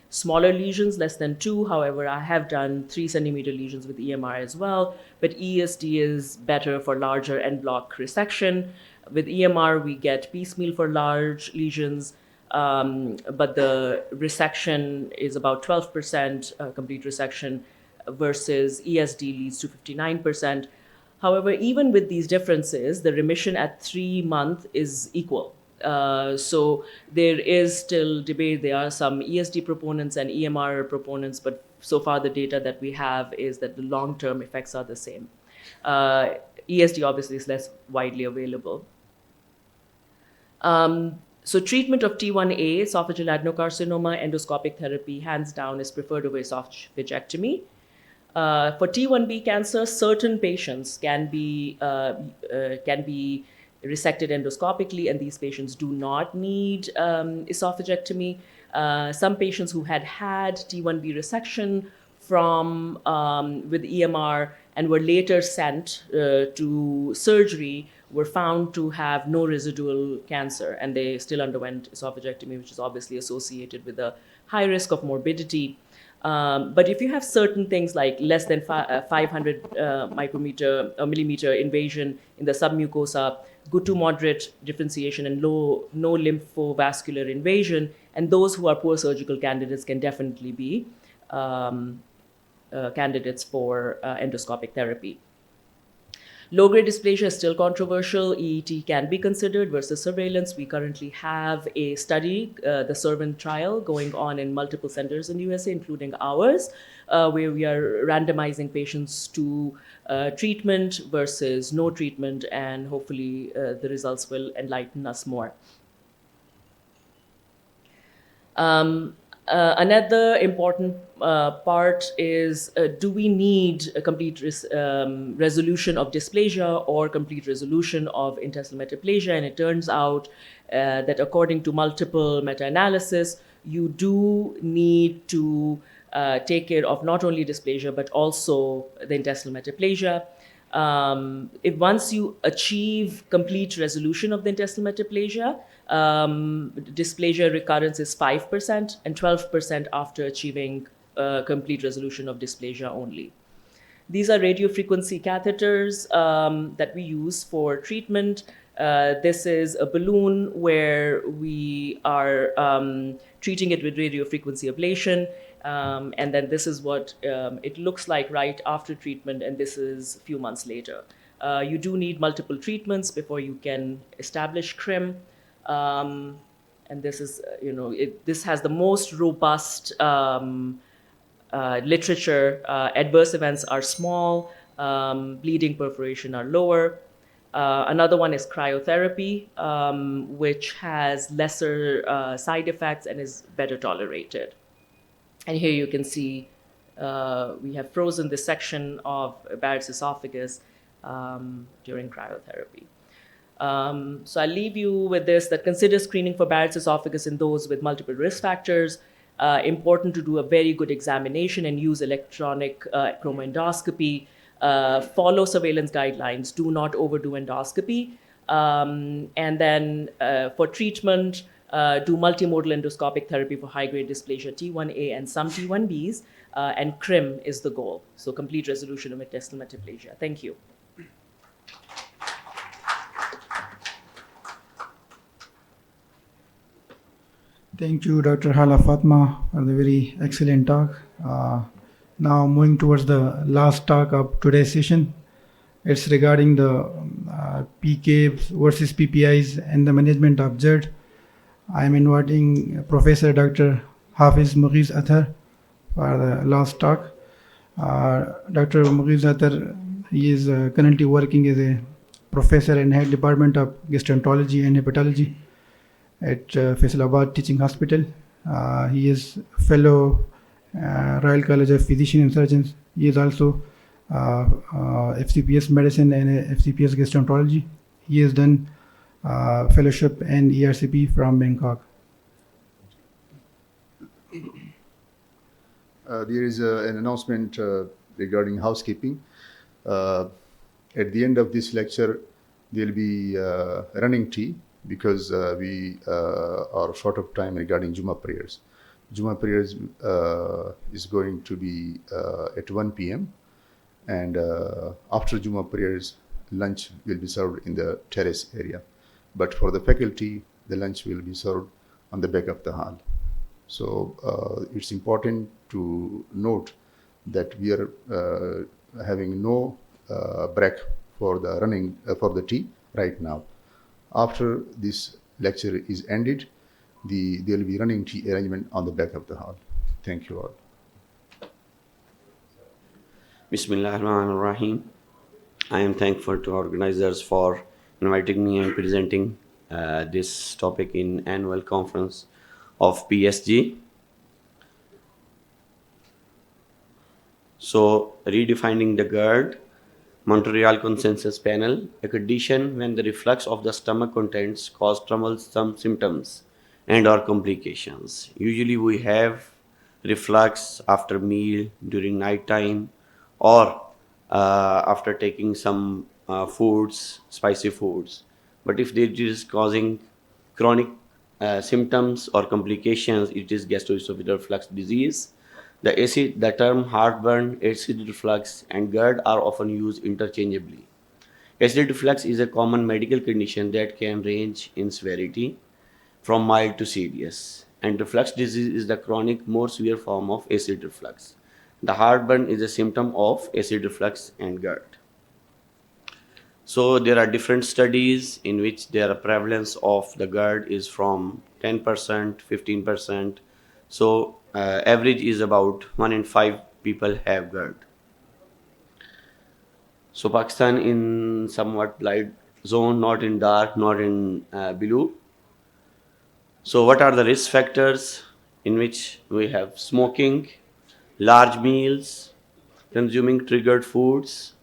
smaller lesions, less than 2. However, I have done 3 centimeter lesions with EMR as well, but ESD is better for larger en bloc resection. With EMR, we get piecemeal for large lesions, but the resection is about 12% complete resection, versus ESD leads to 59%. However, even with these differences, the remission at 3 months is equal. So there is still debate. There are some ESD proponents and EMR proponents, but so far the data that we have is that the long-term effects are the same. ESD obviously is less widely available. So treatment of T1A, esophageal adenocarcinoma, endoscopic therapy, hands down, is preferred over esophagectomy. For T1B cancer, certain patients can be resected endoscopically, and these patients do not need esophagectomy. Some patients who had T1B resection from with EMR and were later sent to surgery were found to have no residual cancer, and they still underwent esophagectomy, which is obviously associated with a high risk of morbidity. But if you have certain things like less than 500 micrometer or millimeter invasion in the submucosa, good to moderate differentiation, and no lymphovascular invasion, and those who are poor surgical candidates can definitely be candidates for endoscopic therapy. Low-grade dysplasia is still controversial. EET can be considered versus surveillance. We currently have a study, the SERVANT trial, going on in multiple centers in USA, including ours, where we are randomizing patients to treatment versus no treatment, and hopefully the results will enlighten us more. Another important part is, do we need a complete resolution of dysplasia or complete resolution of intestinal metaplasia? And it turns out that according to multiple meta-analysis, you do need to take care of not only dysplasia, but also the intestinal metaplasia. If once you achieve complete resolution of the intestinal metaplasia, dysplasia recurrence is 5% and 12% after achieving complete resolution of dysplasia only. These are radiofrequency catheters that we use for treatment. This is a balloon where we are treating it with radiofrequency ablation. And then this is what it looks like right after treatment, and this is a few months later. You do need multiple treatments before you can establish CRIM. And this is, this has the most robust literature. Adverse events are small, bleeding, perforation are lower. Another one is cryotherapy, which has lesser side effects and is better tolerated. And here you can see we have frozen this section of Barrett's esophagus during cryotherapy. So I'll leave you with this, that consider screening for Barrett's esophagus in those with multiple risk factors. Important to do a very good examination and use electronic chromoendoscopy. Follow surveillance guidelines. Do not overdo endoscopy. And then for treatment, do multimodal endoscopic therapy for high-grade dysplasia T1A and some T1Bs, and CRIM is the goal. So complete resolution of intestinal metaplasia. Thank you. Thank you, Dr. Hala Fatma, for the very excellent talk. Now moving towards the last talk of today's session. It's regarding the PKs versus PPIs and the management of GERD. I'm inviting Professor Dr. Hafiz Mughis Athar for the last talk. Dr. Mughis Athar, he is currently working as a professor and head department of gastroenterology and hepatology at Faisalabad Teaching Hospital. He is fellow Royal College of Physicians and Surgeons. He is also FCPS medicine and FCPS gastroenterology. He has done fellowship in ERCP from Bangkok. There is an announcement regarding housekeeping. At the end of this lecture, there will be running tea because we are short of time regarding Juma prayers. Juma prayers is going to be at 1 p.m. and after Juma prayers, lunch will be served in the terrace area. But for the faculty, the lunch will be served on the back of the hall. So it's important to note that we are having no break for the running for the tea right now. After this lecture is ended, there will be running tea arrangement on the back of the hall. Thank you all. Bismillahirrahmanirrahim. I am thankful to organizers for inviting me and presenting this topic in annual conference of PSG. So, redefining the GERD, Montreal Consensus Panel, a condition when the reflux of the stomach contents cause troublesome symptoms and or complications. Usually we have reflux after meal, during night time, or after taking some foods, spicy foods. But if it is causing chronic symptoms or complications, it is gastroesophageal reflux disease. The term heartburn, acid reflux, and GERD are often used interchangeably. Acid reflux is a common medical condition that can range in severity from mild to serious, and reflux disease is the chronic, more severe form of acid reflux. The heartburn is a symptom of acid reflux and GERD. So there are different studies in which their prevalence of the GERD is from 10%, 15%. So average is about 1 in 5 people have GERD. So Pakistan in somewhat light zone, not in dark, not in blue. So what are the risk factors in which we have smoking, large meals, consuming triggered foods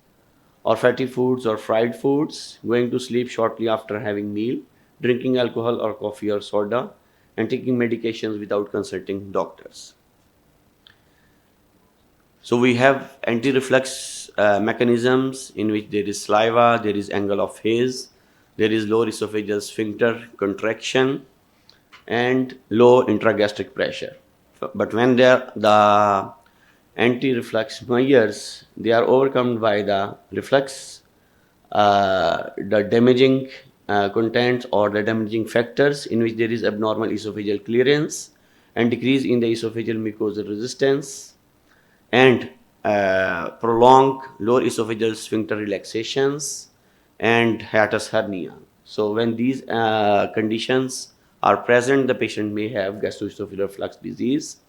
or fatty foods or fried foods, going to sleep shortly after having meal, drinking alcohol or coffee or soda, and taking medications without consulting doctors. So we have anti-reflux mechanisms in which there is saliva, there is angle of haze, there is lower esophageal sphincter contraction, and low intragastric pressure. But when the anti-reflux measures, they are overcome by the reflux, the damaging contents or the damaging factors in which there is abnormal esophageal clearance and decrease in the esophageal mucosal resistance and prolonged lower esophageal sphincter relaxations and hiatus hernia. So when these conditions are present, the patient may have gastroesophageal reflux disease.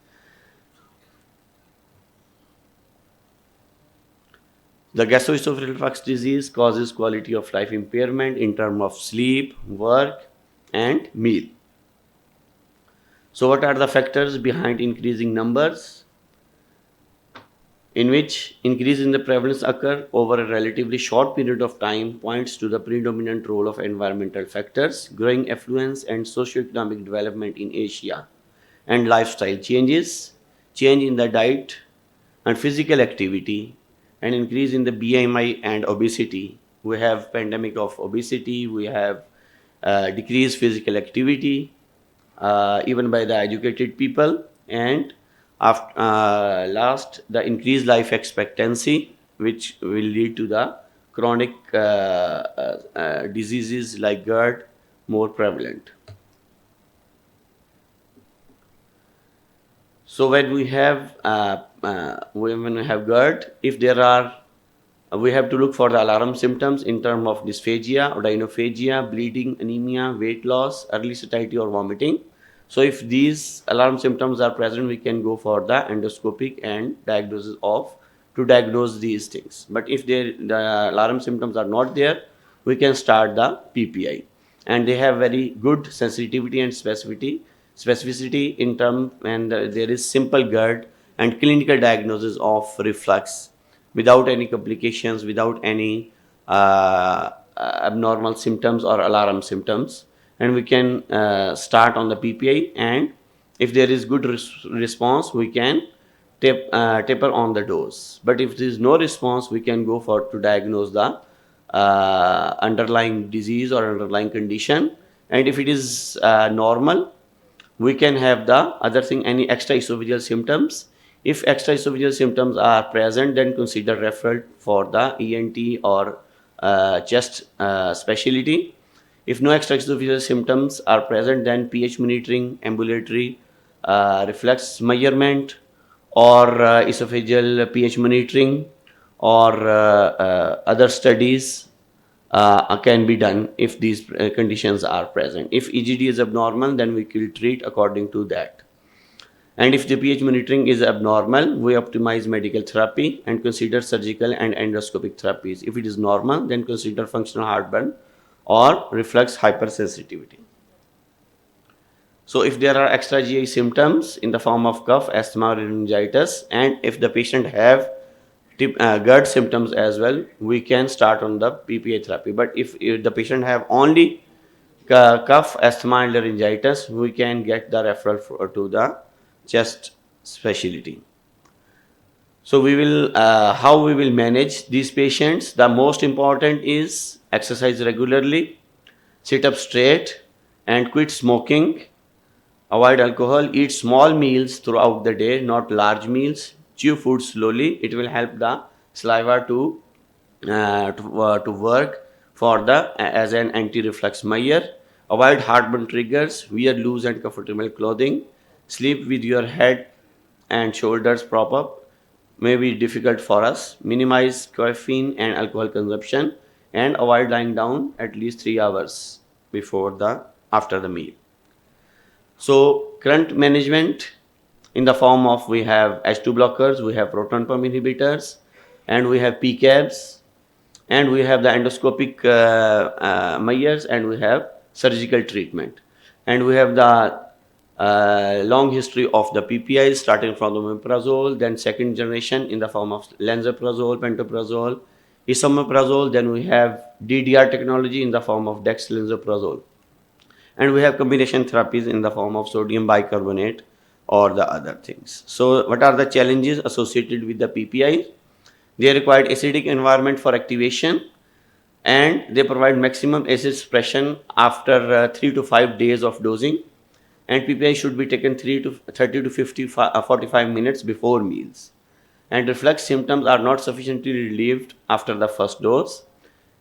The gastroesophageal reflux disease causes quality of life impairment in terms of sleep, work, and meal. So what are the factors behind increasing numbers? In which increase in the prevalence occur over a relatively short period of time points to the predominant role of environmental factors, growing affluence and socioeconomic development in Asia, and lifestyle changes, change in the diet and physical activity, and increase in the BMI and obesity. We have pandemic of obesity, we have decreased physical activity, even by the educated people, and after, last, the increased life expectancy, which will lead to the chronic diseases like GERD more prevalent. So when we have GERD, if there are, we have to look for the alarm symptoms in terms of dysphagia or dinophagia, bleeding, anemia, weight loss, early satiety or vomiting. So if these alarm symptoms are present, we can go for the endoscopic and diagnosis to diagnose these things. But if the alarm symptoms are not there, we can start the PPI. And they have very good sensitivity and specificity in terms, and there is simple GERD and clinical diagnosis of reflux without any complications, without any abnormal symptoms or alarm symptoms, and we can start on the PPI, and if there is good response, we can taper on the dose. But if there is no response, we can go for to diagnose the underlying disease or underlying condition. And if it is normal, we can have the other thing, any extraesophageal symptoms. If extraesophageal symptoms are present, then consider referral for the ENT or chest specialty. If no extraesophageal symptoms are present, then pH monitoring, ambulatory reflex measurement, or esophageal pH monitoring, or other studies can be done if these conditions are present. If EGD is abnormal, then we will treat according to that. And if the pH monitoring is abnormal, we optimize medical therapy and consider surgical and endoscopic therapies. If it is normal, then consider functional heartburn or reflex hypersensitivity. So if there are extra GI symptoms in the form of cough, asthma, or laryngitis, and if the patient have GERD symptoms as well, we can start on the PPI therapy. But if the patient have only cough, asthma, and laryngitis, we can get the referral to the chest specialty. So we will, how we will manage these patients? The most important is exercise regularly, sit up straight, and quit smoking. Avoid alcohol, eat small meals throughout the day, not large meals. Chew food slowly. It will help the saliva to work for the as an anti-reflux measure. Avoid heartburn triggers. Wear loose and comfortable clothing. Sleep with your head and shoulders prop up. May be difficult for us. Minimize caffeine and alcohol consumption, and avoid lying down at least 3 hours after the meal. So current management in the form of, we have H2 blockers, we have proton pump inhibitors, and we have PCABs, and we have the endoscopic measures, and we have surgical treatment. And we have the long history of the PPIs, starting from the omeprazole, then second generation in the form of lansoprazole, pantoprazole, esomeprazole, then we have DDR technology in the form of dexlansoprazole. And we have combination therapies in the form of sodium bicarbonate or the other things. So what are the challenges associated with the PPI? They require acidic environment for activation, and they provide maximum acid suppression after 3 to 5 days of dosing. And PPI should be taken 30 to 45 minutes before meals. And reflux symptoms are not sufficiently relieved after the first dose,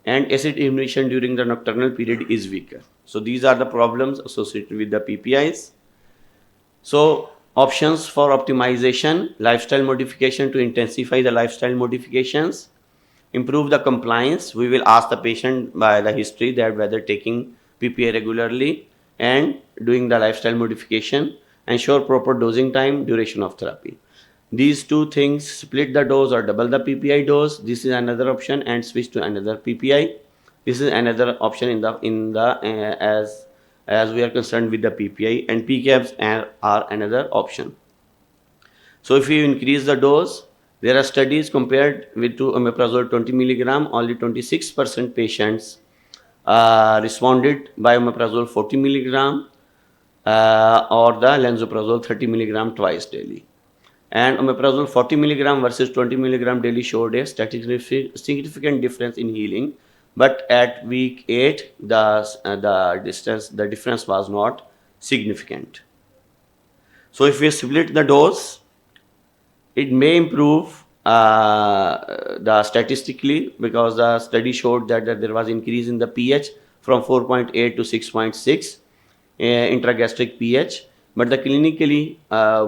and acid elimination during the nocturnal period is weaker. So these are the problems associated with the PPIs. So options for optimization: lifestyle modification to intensify the lifestyle modifications, improve the compliance. We will ask the patient by the history that whether taking PPI regularly and doing the lifestyle modification, ensure proper dosing time, duration of therapy. These two things, split the dose or double the PPI dose, this is another option, and switch to another PPI. This is another option as we are concerned with the PPI, and PCABs are another option. So if you increase the dose, there are studies compared with to omeprazole 20 milligram, only 26% patients responded by omeprazole 40 milligram or the lansoprazole 30 milligram twice daily. And omeprazole 40 milligram versus 20 milligram daily showed a statistically significant difference in healing, but at week 8 the difference was not significant. So if we split the dose, it may improve the statistically, because the study showed that there was increase in the pH from 4.8 to 6.6 intragastric pH, but the clinically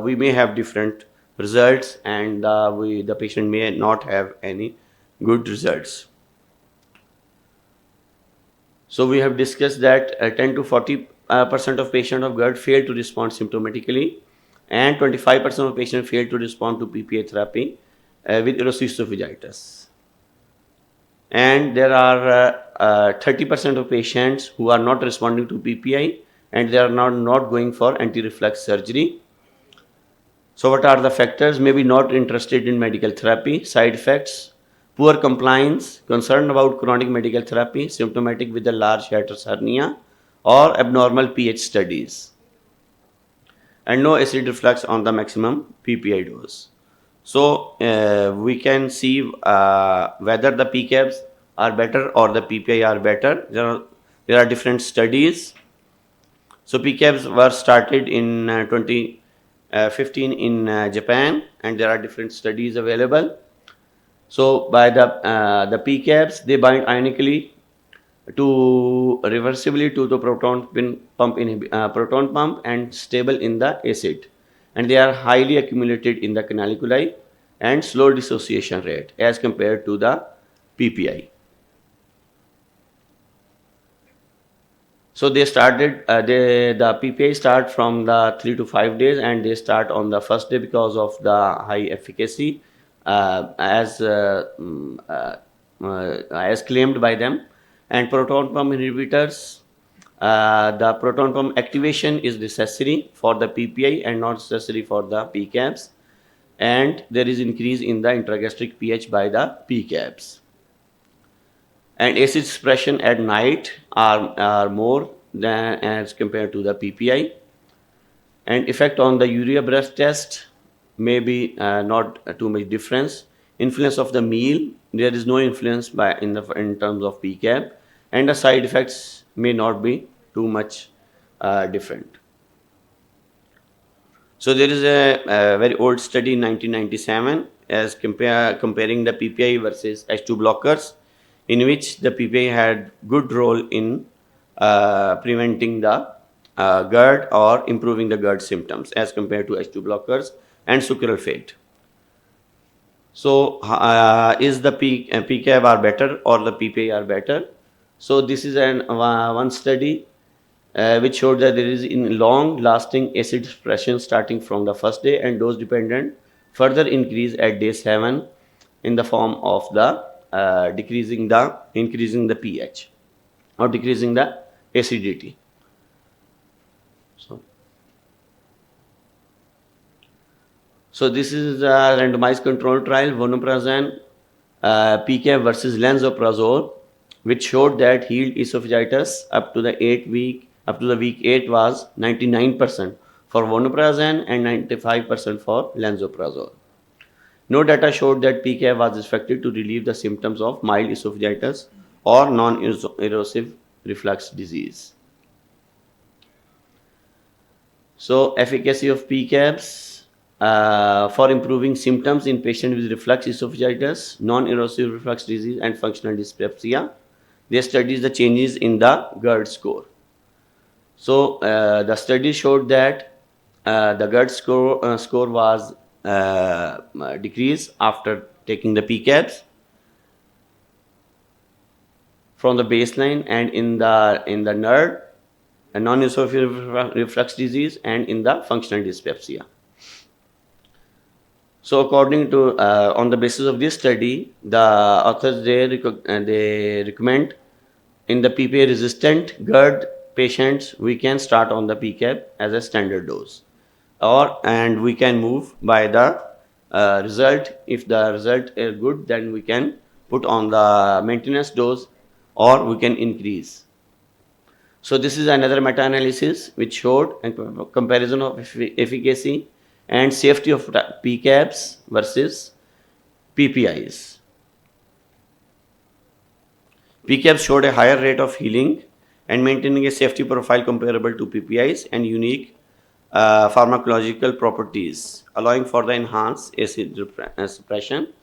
we may have different results, and the patient may not have any good results. So we have discussed that 10 to 40% of patients of GERD fail to respond symptomatically, and 25% of patients fail to respond to PPI therapy with erosive esophagitis. And there are 30% of patients who are not responding to PPI, and they are not going for anti-reflux surgery. So what are the factors? Maybe not interested in medical therapy, side effects, poor compliance, concern about chronic medical therapy, symptomatic with a large hiatus hernia, or abnormal pH studies, and no acid reflux on the maximum PPI dose. So we can see whether the PCABs are better or the PPI are better. There are different studies. So PCABs were started in 2015 in Japan, and there are different studies available. So by the PCABs, they bind ionically to reversibly to the proton pump and stable in the acid, and they are highly accumulated in the canaliculi and slow dissociation rate as compared to the PPI. So they started the PPI start from the 3 to 5 days, and they start on the first day because of the high efficacy as claimed by them. And proton pump inhibitors, the proton pump activation is necessary for the PPI and not necessary for the PCABs, and there is increase in the intragastric pH by the PCABs. And acid suppression at night are more than as compared to the PPI. And effect on the urea breath test may be not too much difference. Influence of the meal, there is no influence in terms of PCAB, and the side effects may not be too much different. So there is a very old study in 1997 as comparing the PPI versus H2 blockers, in which the PPI had good role in preventing the GERD or improving the GERD symptoms as compared to H2 blockers and sucral fate. So is the PCAB are better or the PPI are better? So this is one study which showed that there is in long-lasting acid suppression starting from the first day and dose-dependent further increase at day 7 in the form of the increasing the pH or decreasing the acidity. So this is a randomized control trial, vonoprazan, PCAB versus lansoprazole, which showed that healed esophagitis up to the week 8 was 99% for vonoprazan and 95% for lansoprazole. No data showed that PCAB was effective to relieve the symptoms of mild esophagitis or non-erosive reflux disease. So efficacy of PCABs for improving symptoms in patients with reflux esophagitis, non-erosive reflux disease, and functional dyspepsia. They studied the changes in the GERD score. So the study showed that the GERD score was decreased after taking the PCABs from the baseline, and in the NERD, a non-esophageal reflux disease, and in the functional dyspepsia. So according to, on the basis of this study, the authors, they recommend in the PPA resistant GERD patients, we can start on the PCAB as a standard dose, and we can move by the result. If the result is good, then we can put on the maintenance dose, or we can increase. So this is another meta-analysis which showed a comparison of efficacy and safety of PCABs versus PPIs. PCABs showed a higher rate of healing and maintaining a safety profile comparable to PPIs and unique pharmacological properties, allowing for the enhanced acid suppression.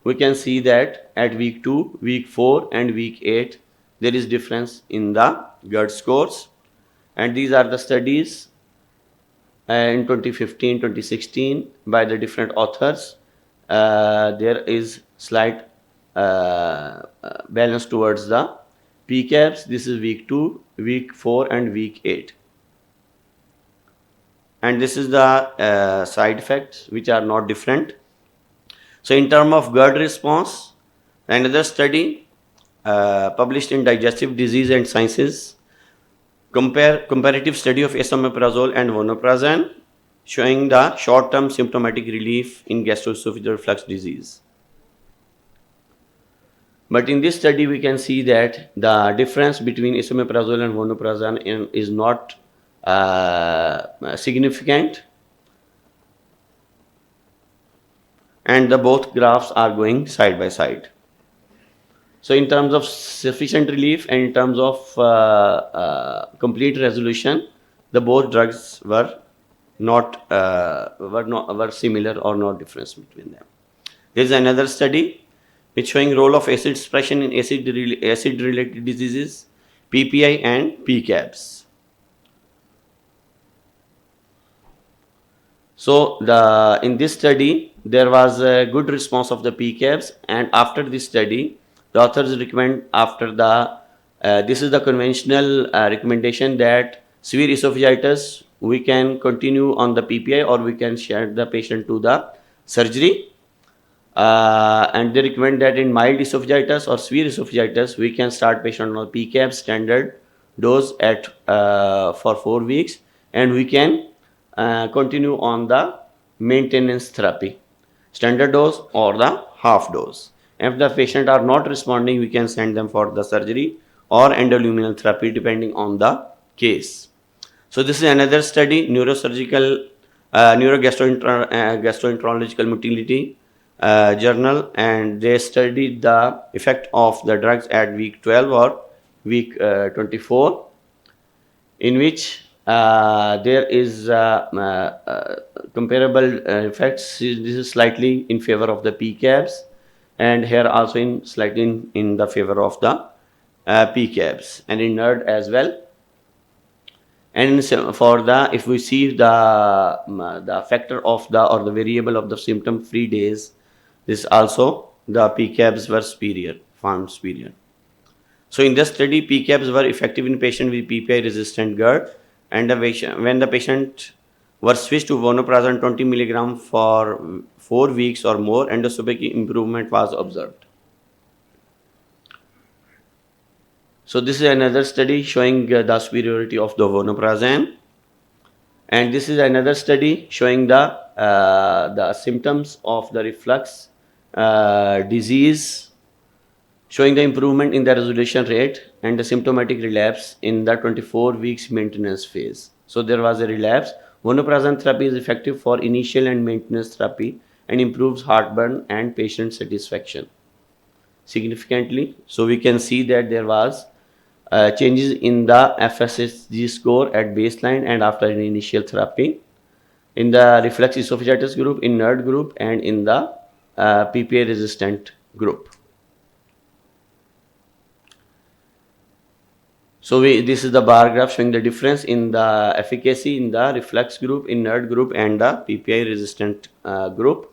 We can see that at week 2, week 4, and week 8, there is difference in the GERD scores. And these are the studies in 2015, 2016 by the different authors. There is slight balance towards the PCABs. This is week 2, week 4, and week 8. And this is the side effects which are not different. So in terms of GERD response, another study published in Digestive Disease and Sciences, comparative study of esomeprazole and vonoprazan, showing the short-term symptomatic relief in gastroesophageal reflux disease. But in this study, we can see that the difference between esomeprazole and vonoprazan is not significant, and the both graphs are going side by side. So in terms of sufficient relief and in terms of complete resolution, the both drugs were were similar or no difference between them. There is another study which showing role of acid suppression in acid related diseases, PPI and PCABs. So in this study there was a good response of the PCABs, and after this study the authors recommend after the this is the conventional recommendation that severe esophagitis we can continue on the PPI or we can share the patient to the surgery. And they recommend that in mild esophagitis or severe esophagitis, we can start patient on PCAB standard dose at for 4 weeks, and we can continue on the maintenance therapy, standard dose or the half dose. If the patient are not responding, we can send them for the surgery or endoluminal therapy depending on the case. So this is another study, neurosurgical gastroenterological motility journal, and they studied the effect of the drugs at week 12 or week 24, in which there is comparable effects. This is slightly in favor of the PCABs, and here also in slightly in the favor of the PCABs, and in NERD as well. And for the, if we see the factor of the or the variable of the symptom free days, this also the PCABs were superior, found superior. So in this study, PCABs were effective in patient with PPI resistant GERD, and when the patient was switched to vonoprazan 20 mg for 4 weeks or more, endoscopic improvement was observed. So this is another study showing the superiority of the vonoprazan, and this is another study showing the symptoms of the reflux disease, showing the improvement in the resolution rate and the symptomatic relapse in the 24 weeks maintenance phase. So there was a relapse. Vonoprazan therapy is effective for initial and maintenance therapy and improves heartburn and patient satisfaction significantly. So we can see that there was changes in the FSHD score at baseline and after an initial therapy in the reflux esophagitis group, in NERD group, and in the PPA resistant group. So this is the bar graph showing the difference in the efficacy in the reflux group, in NERD group, and the PPI resistant group.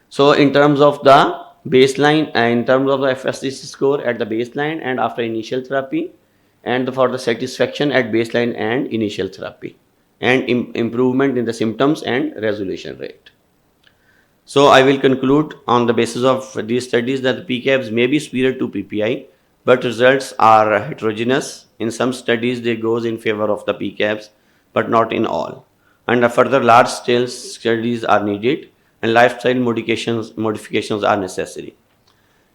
So in terms of the baseline, in terms of the FSHD score at the baseline and after initial therapy, and for the satisfaction at baseline and initial therapy, and improvement in the symptoms and resolution rate. So I will conclude on the basis of these studies that the PCABs may be superior to PPI, but results are heterogeneous. In some studies they goes in favor of the PCABs, but not in all. And further large scale studies are needed, and lifestyle modifications are necessary.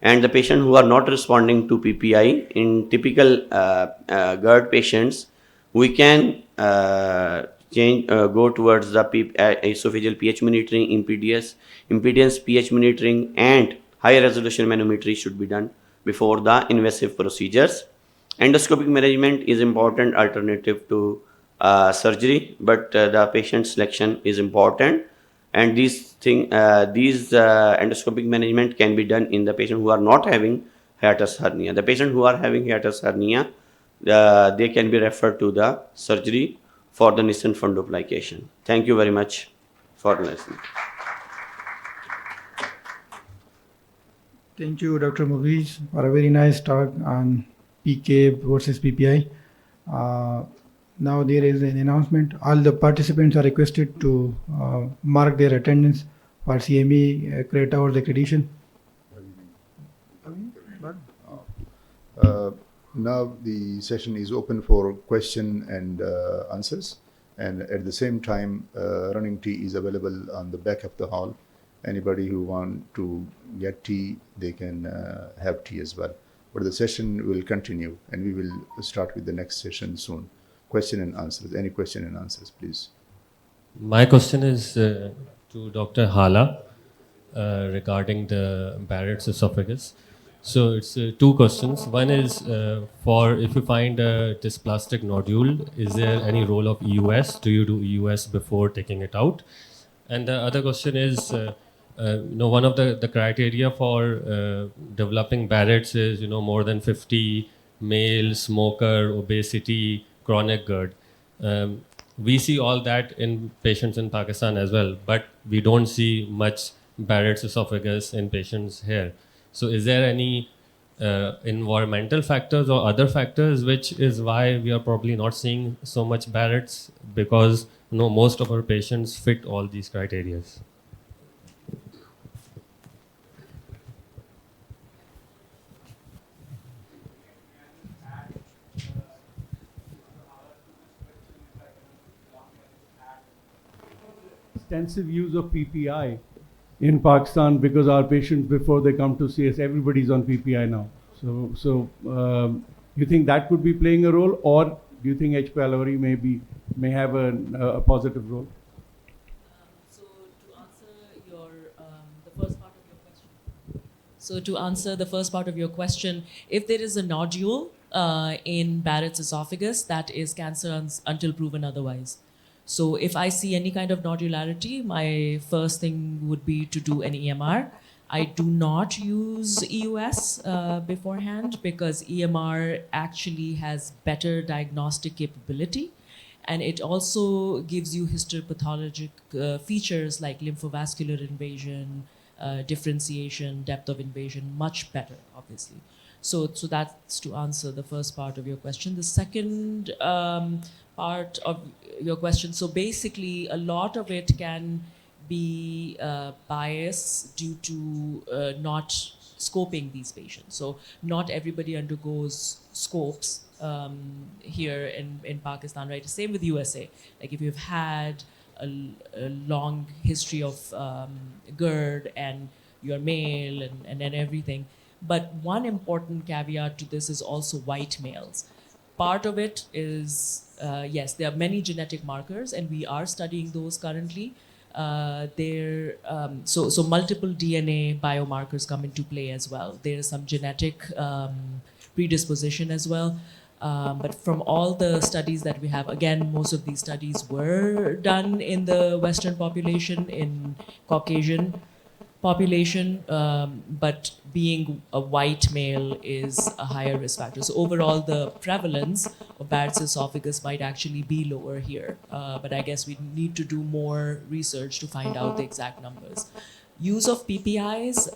And the patients who are not responding to PPI, in typical GERD patients, we can go towards the esophageal pH monitoring, impedance pH monitoring, and high resolution manometry should be done before the invasive procedures. Endoscopic management is important alternative to surgery, but the patient selection is important, and these endoscopic management can be done in the patient who are not having hiatus hernia. The patient who are having hiatus hernia, they can be referred to the surgery for the Nissen fundoplication. Thank you very much for listening. Thank you, Dr. Mughis, for a very nice talk on PK versus PPI. Now there is an announcement. All the participants are requested to mark their attendance for CME credit hours accreditation. Now the session is open for question and answers, and at the same time running tea is available on the back of the hall, Anybody who want to get tea, they can have tea as well. But the session will continue, and we will start with the next session soon. Question and answers. Any question and answers, please. My question is to Dr. Hala regarding the Barrett's esophagus. So it's two questions. One is for if you find a dysplastic nodule, is there any role of EUS? Do you do EUS before taking it out? And the other question is, one of the criteria for developing Barrett's is, more than 50, male, smoker, obesity, chronic GERD. We see all that in patients in Pakistan as well, but we don't see much Barrett's esophagus in patients here. So is there any environmental factors or other factors which is why we are probably not seeing so much Barrett's, because most of our patients fit all these criteria? Extensive use of PPI in Pakistan, because our patients, before they come to see us, everybody's on PPI now. So you think that could be playing a role, or do you think H. pylori may have a positive role? So to answer the first part of your question, if there is a nodule in Barrett's esophagus, that is cancer until proven otherwise. So if I see any kind of nodularity, my first thing would be to do an EMR. I do not use EUS beforehand, because EMR actually has better diagnostic capability, and it also gives you histopathologic features like lymphovascular invasion, differentiation, depth of invasion, much better, obviously. So that's to answer the first part of your question. The second part of your question, so basically a lot of it can be bias due to not scoping these patients. So not everybody undergoes scopes here in Pakistan, right? Same with USA. Like if you've had a long history of GERD and you're male and everything. But one important caveat to this is also white males. Part of it is, yes, there are many genetic markers, and we are studying those currently. So multiple DNA biomarkers come into play as well. There is some genetic predisposition as well. But from all the studies that we have, again, most of these studies were done in the Western population, in Caucasian population, but being a white male is a higher risk factor. So overall, the prevalence of Barrett's esophagus might actually be lower here. But I guess we need to do more research to find out the exact numbers. Use of PPIs,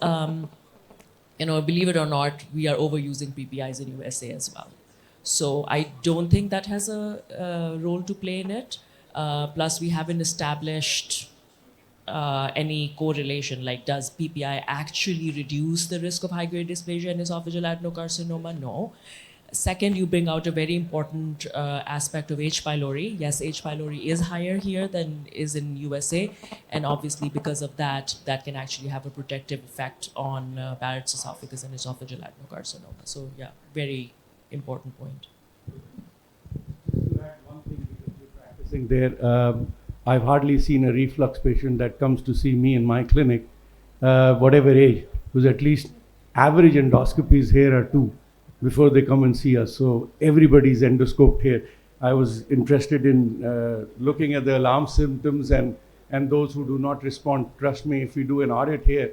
believe it or not, we are overusing PPIs in USA as well. So I don't think that has a role to play in it. Plus, we haven't established any correlation, like does PPI actually reduce the risk of high-grade dysplasia and esophageal adenocarcinoma? No. Second, you bring out a very important aspect of H. pylori. Yes, H. pylori is higher here than is in USA, and obviously because of that, that can actually have a protective effect on Barrett's esophagus and esophageal adenocarcinoma. So yeah, very important point. Just to add one thing, because you're practicing there, I've hardly seen a reflux patient that comes to see me in my clinic, whatever age, who's at least average endoscopies here are 2 before they come and see us. So everybody's endoscoped here. I was interested in looking at the alarm symptoms and those who do not respond. Trust me, if we do an audit here,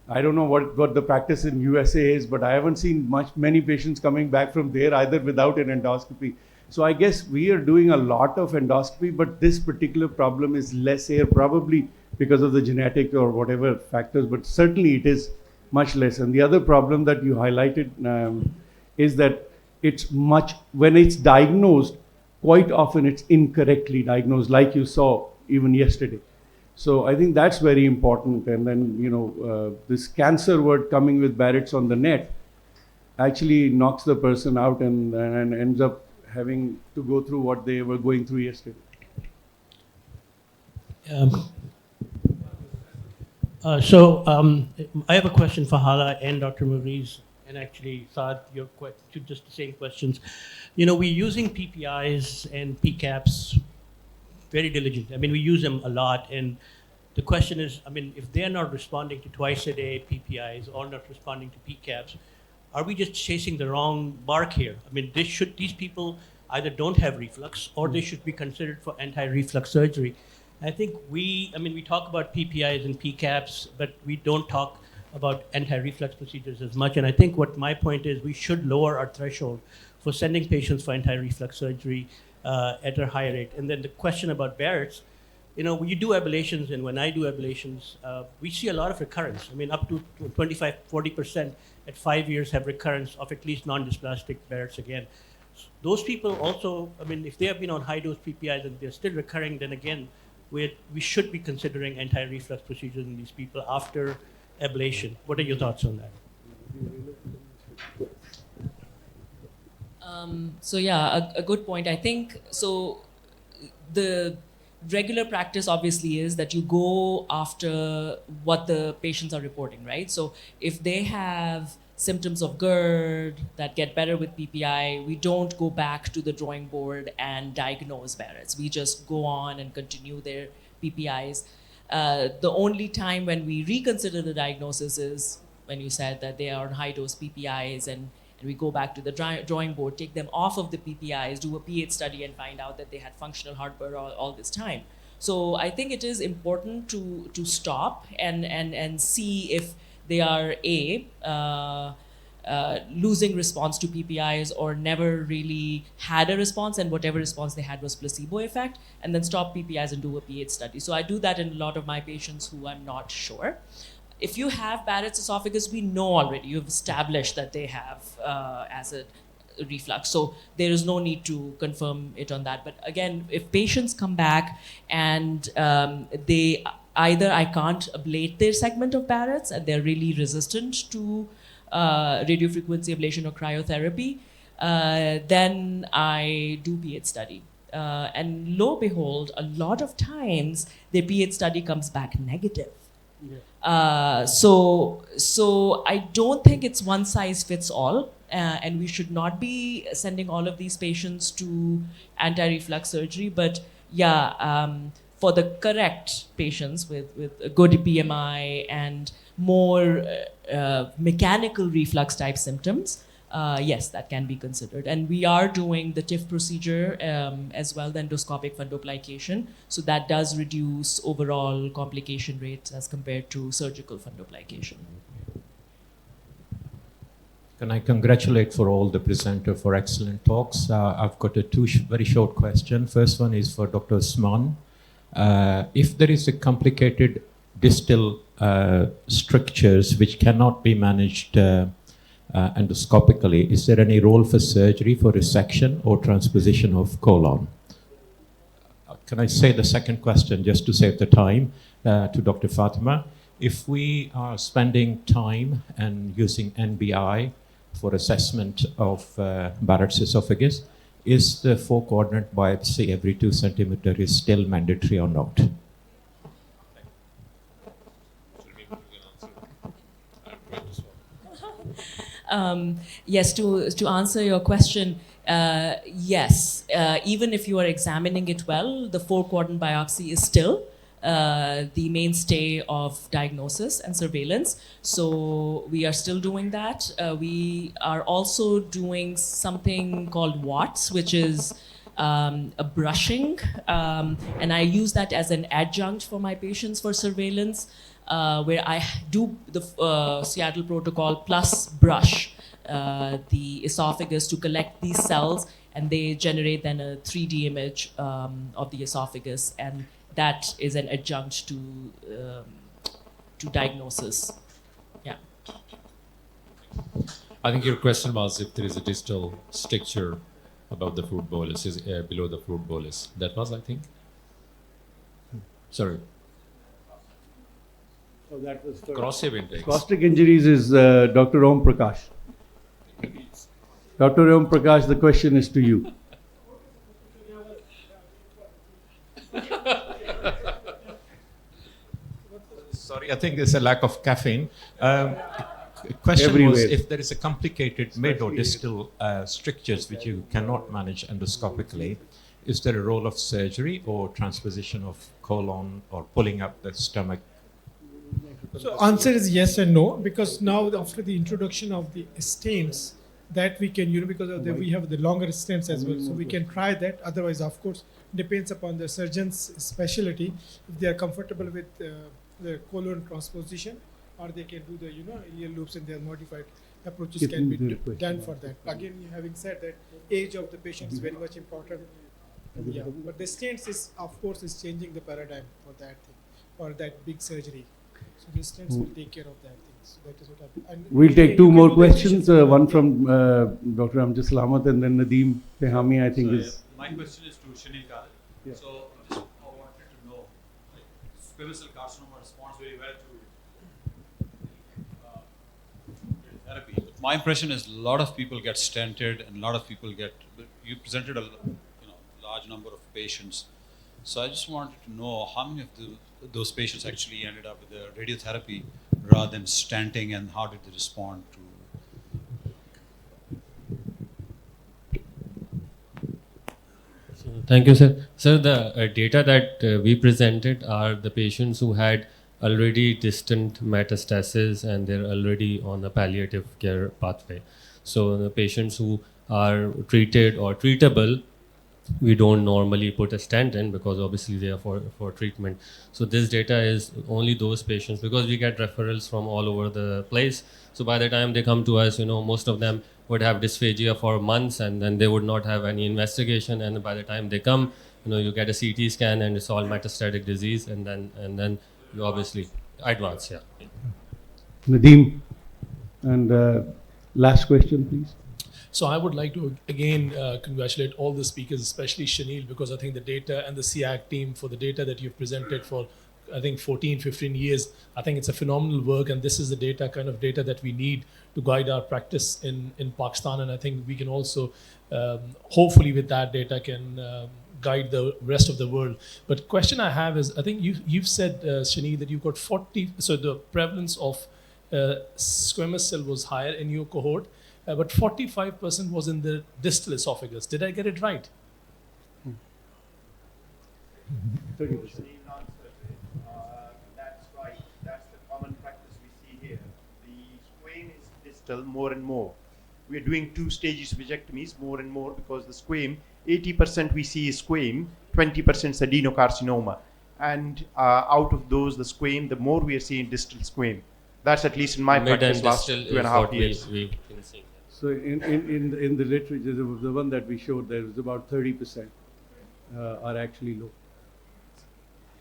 I don't know what the practice in USA is, but I haven't seen many patients coming back from there either without an endoscopy. So I guess we are doing a lot of endoscopy, but this particular problem is less here, probably because of the genetic or whatever factors, but certainly it is much less. And the other problem that you highlighted is that when it's diagnosed, quite often it's incorrectly diagnosed, like you saw even yesterday. So I think that's very important. And then, this cancer word coming with Barrett's on the net actually knocks the person out and ends up having to go through what they were going through yesterday. I have a question for Hala and Dr. Maurice, and actually, Saad, just the same questions. You know, we're using PPIs and PCAPs very diligently. I mean, we use them a lot, and the question is, I mean, if they're not responding to twice a day PPIs or not responding to PCAPs, are we just chasing the wrong bark here? I mean, these people either don't have reflux or they should be considered for anti-reflux surgery. I think we talk about PPIs and PCAPs, but we don't talk about anti-reflux procedures as much. And I think what my point is, we should lower our threshold for sending patients for anti-reflux surgery at a higher rate. And then the question about Barrett's, you know, when you do ablations, and when I do ablations, we see a lot of recurrence. I mean, up to 25, 40% at 5 years have recurrence of at least non-dysplastic Barrett's again. Those people also, I mean, if they have been on high-dose PPIs and they're still recurring, then again, we should be considering anti-reflux procedures in these people after ablation. What are your thoughts on that? A good point. I think so. The regular practice obviously is that you go after what the patients are reporting, right? So if they have symptoms of GERD that get better with PPI, we don't go back to the drawing board and diagnose Barrett's. We just go on and continue their PPIs. The only time when we reconsider the diagnosis is when you said that they are on high-dose PPIs, and we go back to the drawing board, take them off of the PPIs, do a pH study, and find out that they had functional heartburn all this time. So I think it is important to stop and see if they are losing response to PPIs or never really had a response, and whatever response they had was placebo effect, and then stop PPIs and do a pH study. So I do that in a lot of my patients who I'm not sure. If you have Barrett's esophagus, we know already, you've established that they have acid reflux. So there is no need to confirm it on that. But again, if patients come back and they either I can't ablate their segment of Barrett's and they're really resistant to radiofrequency ablation or cryotherapy, then I do pH study. And lo and behold, a lot of times their pH study comes back negative. Yeah. So I don't think it's one size fits all, and we should not be sending all of these patients to anti-reflux surgery. But yeah, for the correct patients with a good BMI and more mechanical reflux type symptoms, yes, that can be considered. And we are doing the TIF procedure as well, the endoscopic fundoplication. So that does reduce overall complication rates as compared to surgical fundoplication. Can I congratulate for all the presenter for excellent talks? I've got two very short questions. First one is for Dr. Usman. If there is a complicated distal strictures which cannot be managed endoscopically, is there any role for surgery for resection or transposition of colon? Can I say the second question just to save the time to Dr. Fatima? If we are spending time and using NBI for assessment of Barrett's esophagus, is the 4-quadrant biopsy every 2 centimeter is still mandatory or not? Yes, to answer your question, yes. Even if you are examining it well, the 4-quadrant biopsy is still the mainstay of diagnosis and surveillance. So we are still doing that. We are also doing something called WATS, which is a brushing, and I use that as an adjunct for my patients for surveillance, where I do the Seattle protocol plus brush the esophagus to collect these cells, and they generate then a 3D image of the esophagus, and that is an adjunct to diagnosis. Yeah. I think your question was if there is a distal stricture above the food bolus, below the food bolus. That was, I think. Sorry. So that was for corrosive index. Acoustic injuries is Dr. Om Prakash. Dr. Om Prakash, the question is to you. Sorry, I think there's a lack of caffeine. Question was, Everywhere. if there is a complicated mid or distal strictures which you cannot manage endoscopically, is there a role of surgery or transposition of colon or pulling up the stomach? So answer is yes and no, because now after the introduction of the stents, that we can, because of we have the longer stents as well, so we can try that. Otherwise, of course, depends upon the surgeon's specialty, if they are comfortable with the colon transposition, or they can do the ileal loops, and their modified approaches can be done for that. Again, having said that, age of the patient is very much important. Yeah, but the stents is, of course, is changing the paradigm for that thing, for that big surgery. So the stents will take care of that thing. So that is what happened. We'll take two more questions. One from Dr. Amjad Salamat and then Nadeem Tehami, I think is. My question is to Shanil Khalid. Yeah. So just wanted to know, squamous cell carcinoma responds very well to therapy. But my impression is a lot of people get stented and a lot of people get. You presented a large number of patients. So I just wanted to know how many of those patients actually ended up with the radiotherapy rather than stenting, and how did they respond to? Thank you, sir. Sir, the data that we presented are the patients who had already distant metastasis and they're already on a palliative care pathway. So the patients who are treated or treatable, we don't normally put a stent in because obviously they are for treatment. So this data is only those patients, because we get referrals from all over the place. So by the time they come to us, most of them would have dysphagia for months, and then they would not have any investigation. And by the time they come, you get a CT scan and it's all metastatic disease, and then you obviously advance. Yeah. Nadeem, and last question, please. So I would like to again congratulate all the speakers, especially Shanil, because I think the data and the SIAC team for the data that you've presented for, I think 14, 15 years, I think it's a phenomenal work, and this is the kind of data that we need to guide our practice in Pakistan. And I think we can also, hopefully with that data, can guide the rest of the world. But question I have is, I think you've said, Shanil, that you've got 40, so the prevalence of squamous cell was higher in your cohort, but 45% was in the distal esophagus. Did I get it right? 30%. That's right. That's the common practice we see here. The squame is distal more and more. We are doing 2 stages vasectomies more and more, because the squame, 80% we see is squame, 20% is adenocarcinoma. And out of those, the squame, the more we are seeing distal squame. That's at least in my practice last 2.5 years. We've been seeing. So in the literature, the one that we showed, there was about 30% are actually low.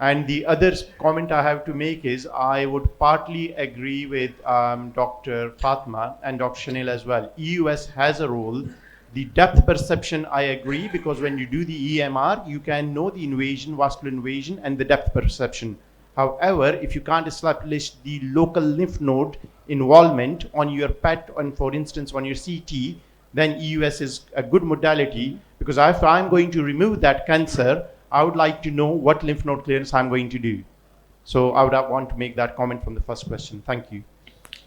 And the other comment I have to make is, I would partly agree with Dr. Fatma and Dr. Shanil as well. EUS has a role. The depth perception, I agree, because when you do the EMR, you can know the invasion, vascular invasion, and the depth perception. However, if you can't establish the local lymph node involvement on your PET, and for instance on your CT, then EUS is a good modality, because if I'm going to remove that cancer, I would like to know what lymph node clearance I'm going to do. So I would want to make that comment from the first question. Thank you.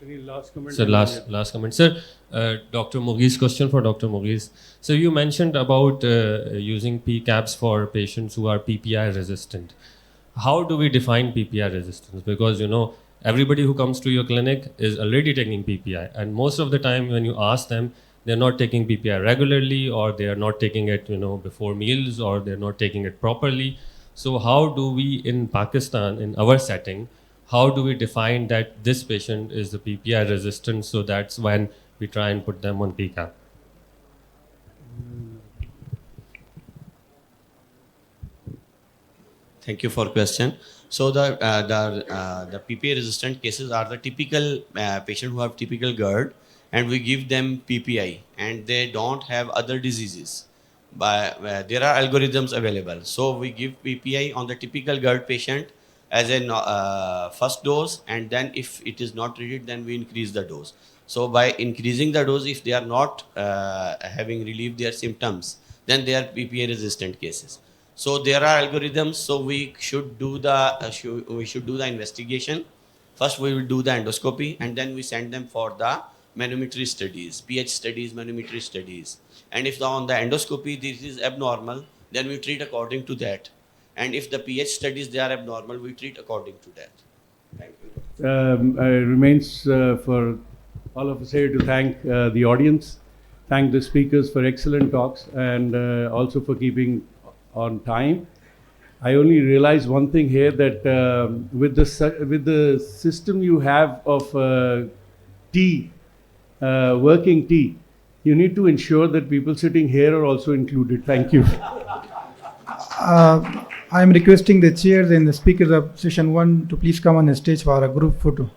Any last comment? So last comment. Sir, Dr. Mughis, question for Dr. Mughis. So you mentioned about using PCAPs for patients who are PPI resistant. How do we define PPI resistance? Because, everybody who comes to your clinic is already taking PPI. And most of the time when you ask them, they're not taking PPI regularly, or they are not taking it, before meals, or they're not taking it properly. So how do we in Pakistan, in our setting, how do we define that this patient is the PPI resistant? So that's when we try and put them on PCAP. Thank you for question. So the PPI resistant cases are the typical patient who have typical GERD, and we give them PPI, and they don't have other diseases. But there are algorithms available. So we give PPI on the typical GERD patient as a first dose, and then if it is not treated, then we increase the dose. So by increasing the dose, if they are not having relieved their symptoms, then they are PPI resistant cases. So there are algorithms. So we should do the investigation First, we will do the endoscopy, and then we send them for the manometry studies, pH studies, manometry studies. And if on the endoscopy this is abnormal, then we treat according to that. And if the pH studies they are abnormal, we treat according to that. Thank you. Remains for all of us here to thank the audience, thank the speakers for excellent talks, and also for keeping on time. I only realized one thing here, that with the system you have of tea, working tea, you need to ensure that people sitting here are also included. Thank you. I am requesting the chairs and the speakers of session 1 to please come on the stage for a group photo.